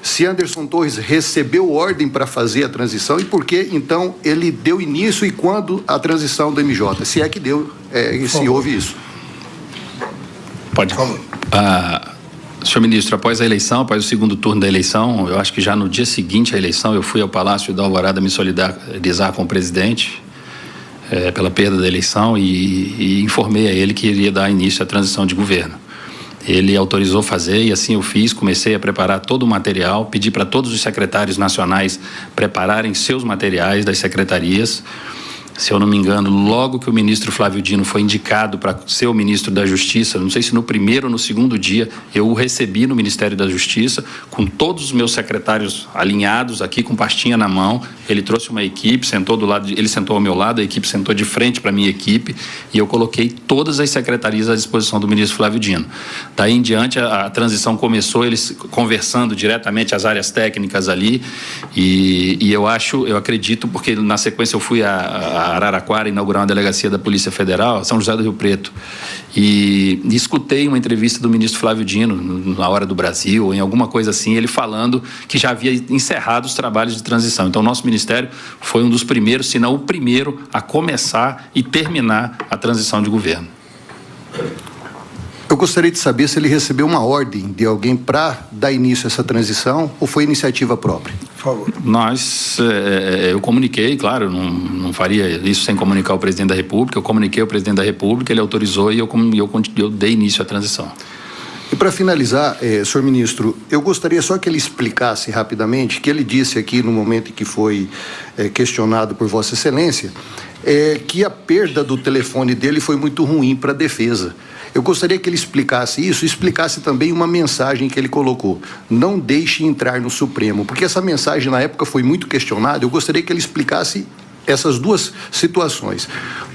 se Anderson Torres recebeu ordem para fazer a transição e por que, então, ele deu início e quando a transição do MJ, se é que deu, se houve isso. Pode. Senhor ministro, após a eleição, após o segundo turno da eleição, eu acho que já no dia seguinte à eleição, eu fui ao Palácio da Alvorada me solidarizar com o presidente pela perda da eleição e informei a ele que iria dar início à transição de governo. Ele autorizou fazer e assim eu fiz, comecei a preparar todo o material, pedi para todos os secretários nacionais prepararem seus materiais das secretarias. Se eu não me engano, logo que o ministro Flávio Dino foi indicado para ser o ministro da Justiça, não sei se no primeiro ou no segundo dia, eu o recebi no Ministério da Justiça, com todos os meus secretários alinhados aqui, com pastinha na mão. Ele trouxe uma equipe, sentou do lado, ele sentou ao meu lado, a equipe sentou de frente para a minha equipe, e eu coloquei todas as secretarias à disposição do ministro Flávio Dino. Daí em diante, a transição começou, eles conversando diretamente as áreas técnicas ali, e eu acredito, porque na sequência eu fui a Araraquara inaugurar uma delegacia da Polícia Federal, São José do Rio Preto, e escutei uma entrevista do ministro Flávio Dino na Hora do Brasil, ou em alguma coisa assim, ele falando que já havia encerrado os trabalhos de transição. Então, nosso ministério foi um dos primeiros, se não o primeiro, a começar e terminar a transição de governo. Eu gostaria de saber se ele recebeu uma ordem de alguém para dar início a essa transição ou foi iniciativa própria. Por favor. Eu comuniquei, claro, não faria isso sem comunicar o presidente da República. Eu comuniquei ao presidente da República, ele autorizou e eu dei início à transição. E para finalizar, senhor ministro, eu gostaria só que ele explicasse rapidamente, que ele disse aqui no momento em que foi questionado por Vossa Excelência, que a perda do telefone dele foi muito ruim para a defesa. Eu gostaria que ele explicasse isso e explicasse também uma mensagem que ele colocou. Não deixe entrar no Supremo, porque essa mensagem na época foi muito questionada. Eu gostaria que ele explicasse essas duas situações.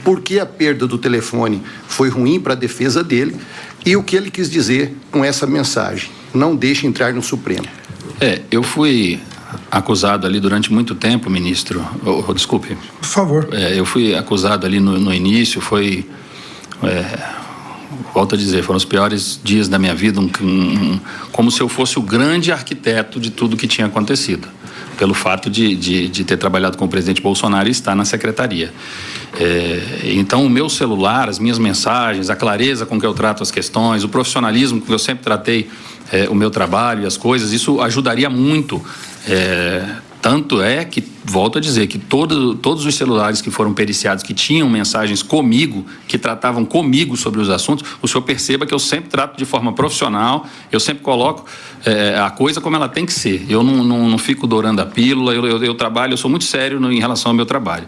Por que a perda do telefone foi ruim para a defesa dele e o que ele quis dizer com essa mensagem. Não deixe entrar no Supremo. Eu fui acusado ali durante muito tempo, ministro. Desculpe. Por favor. Eu fui acusado ali no início, volto a dizer, foram os piores dias da minha vida, como se eu fosse o grande arquiteto de tudo que tinha acontecido, pelo fato de ter trabalhado com o presidente Bolsonaro e estar na secretaria. Então, o meu celular, as minhas mensagens, a clareza com que eu trato as questões, o profissionalismo com que eu sempre tratei o meu trabalho e as coisas, isso ajudaria muito. Tanto é que, volto a dizer, que todos os celulares que foram periciados, que tinham mensagens comigo, que tratavam comigo sobre os assuntos, o senhor perceba que eu sempre trato de forma profissional, eu sempre coloco a coisa como ela tem que ser. Eu não fico dourando a pílula, eu trabalho, eu sou muito sério em relação ao meu trabalho.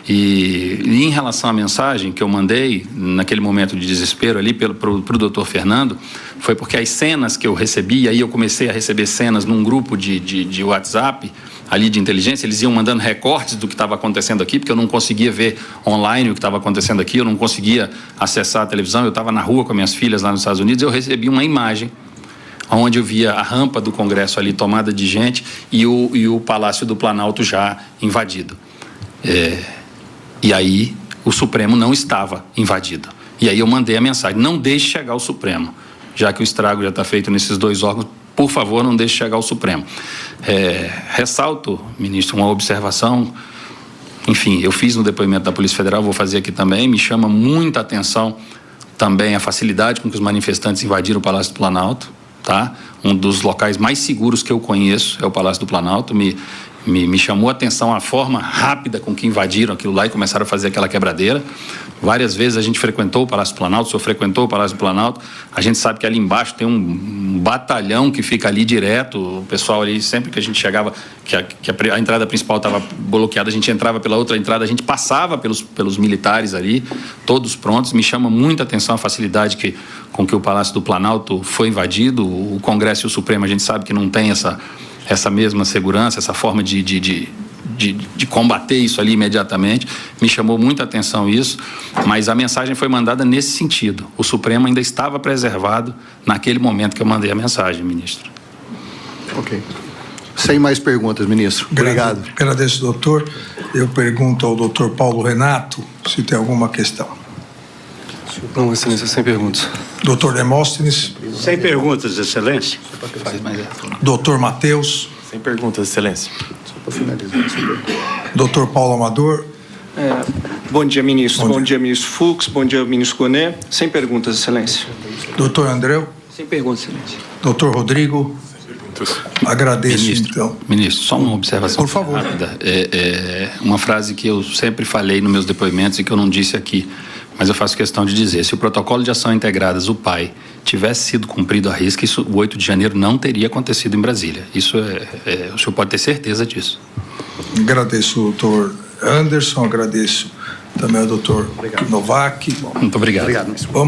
E em relação à mensagem que eu mandei, naquele momento de desespero ali para o doutor Fernando, foi porque as cenas que eu recebi, e aí eu comecei a receber cenas num grupo de WhatsApp, ali de inteligência, eles iam mandando recortes do que estava acontecendo aqui, porque eu não conseguia ver online o que estava acontecendo aqui, eu não conseguia acessar a televisão, eu estava na rua com minhas filhas lá nos Estados Unidos, eu recebi uma imagem onde eu via a rampa do Congresso ali tomada de gente e o Palácio do Planalto já invadido. E aí o Supremo não estava invadido. E aí eu mandei a mensagem, não deixe chegar ao Supremo, já que o estrago já está feito nesses dois órgãos, por favor, não deixe chegar ao Supremo. Ressalto, ministro, uma observação, enfim, eu fiz no depoimento da Polícia Federal, vou fazer aqui também, me chama muita atenção também a facilidade com que os manifestantes invadiram o Palácio do Planalto, tá? Um dos locais mais seguros que eu conheço é o Palácio do Planalto, me chamou a atenção a forma rápida com que invadiram aquilo lá e começaram a fazer aquela quebradeira. Várias vezes a gente frequentou o Palácio do Planalto, o senhor frequentou o Palácio do Planalto, a gente sabe que ali embaixo tem um batalhão que fica ali direto, o pessoal ali, sempre que a gente chegava, que a entrada principal estava bloqueada, a gente entrava pela outra entrada, a gente passava pelos militares ali, todos prontos. Me chama muita atenção a facilidade com que o Palácio do Planalto foi invadido. O Congresso e o Supremo, a gente sabe que não tem essa mesma segurança, essa forma de de combater isso ali imediatamente. Me chamou muita atenção isso, mas a mensagem foi mandada nesse sentido. O Supremo ainda estava preservado naquele momento que eu mandei a mensagem, ministro. Ok. Sem mais perguntas, ministro. Obrigado. Agradeço, doutor. Eu pergunto ao doutor Paulo Renato se tem alguma questão. Não, excelência, sem perguntas. Doutor Demóstenes. Sem perguntas, excelência. Doutor Matheus. Sem perguntas, excelência. Doutor Paulo Amador. Bom dia, ministro. Bom dia, ministro Fux. Bom dia, ministro Gonet. Sem perguntas, excelência. Doutor Andreu. Sem perguntas, excelência. Doutor Rodrigo. Agradeço, então. Ministro, só uma observação Por favor. rápida. Uma frase que eu sempre falei nos meus depoimentos e que eu não disse aqui, mas eu faço questão de dizer. Se o protocolo de ação integradas, o PAI, tivesse sido cumprido à risca, isso, o 8 de janeiro não teria acontecido em Brasília. Isso o senhor pode ter certeza disso. Agradeço ao doutor Anderson, agradeço também ao doutor Novak. Muito obrigado. Obrigado, ministro.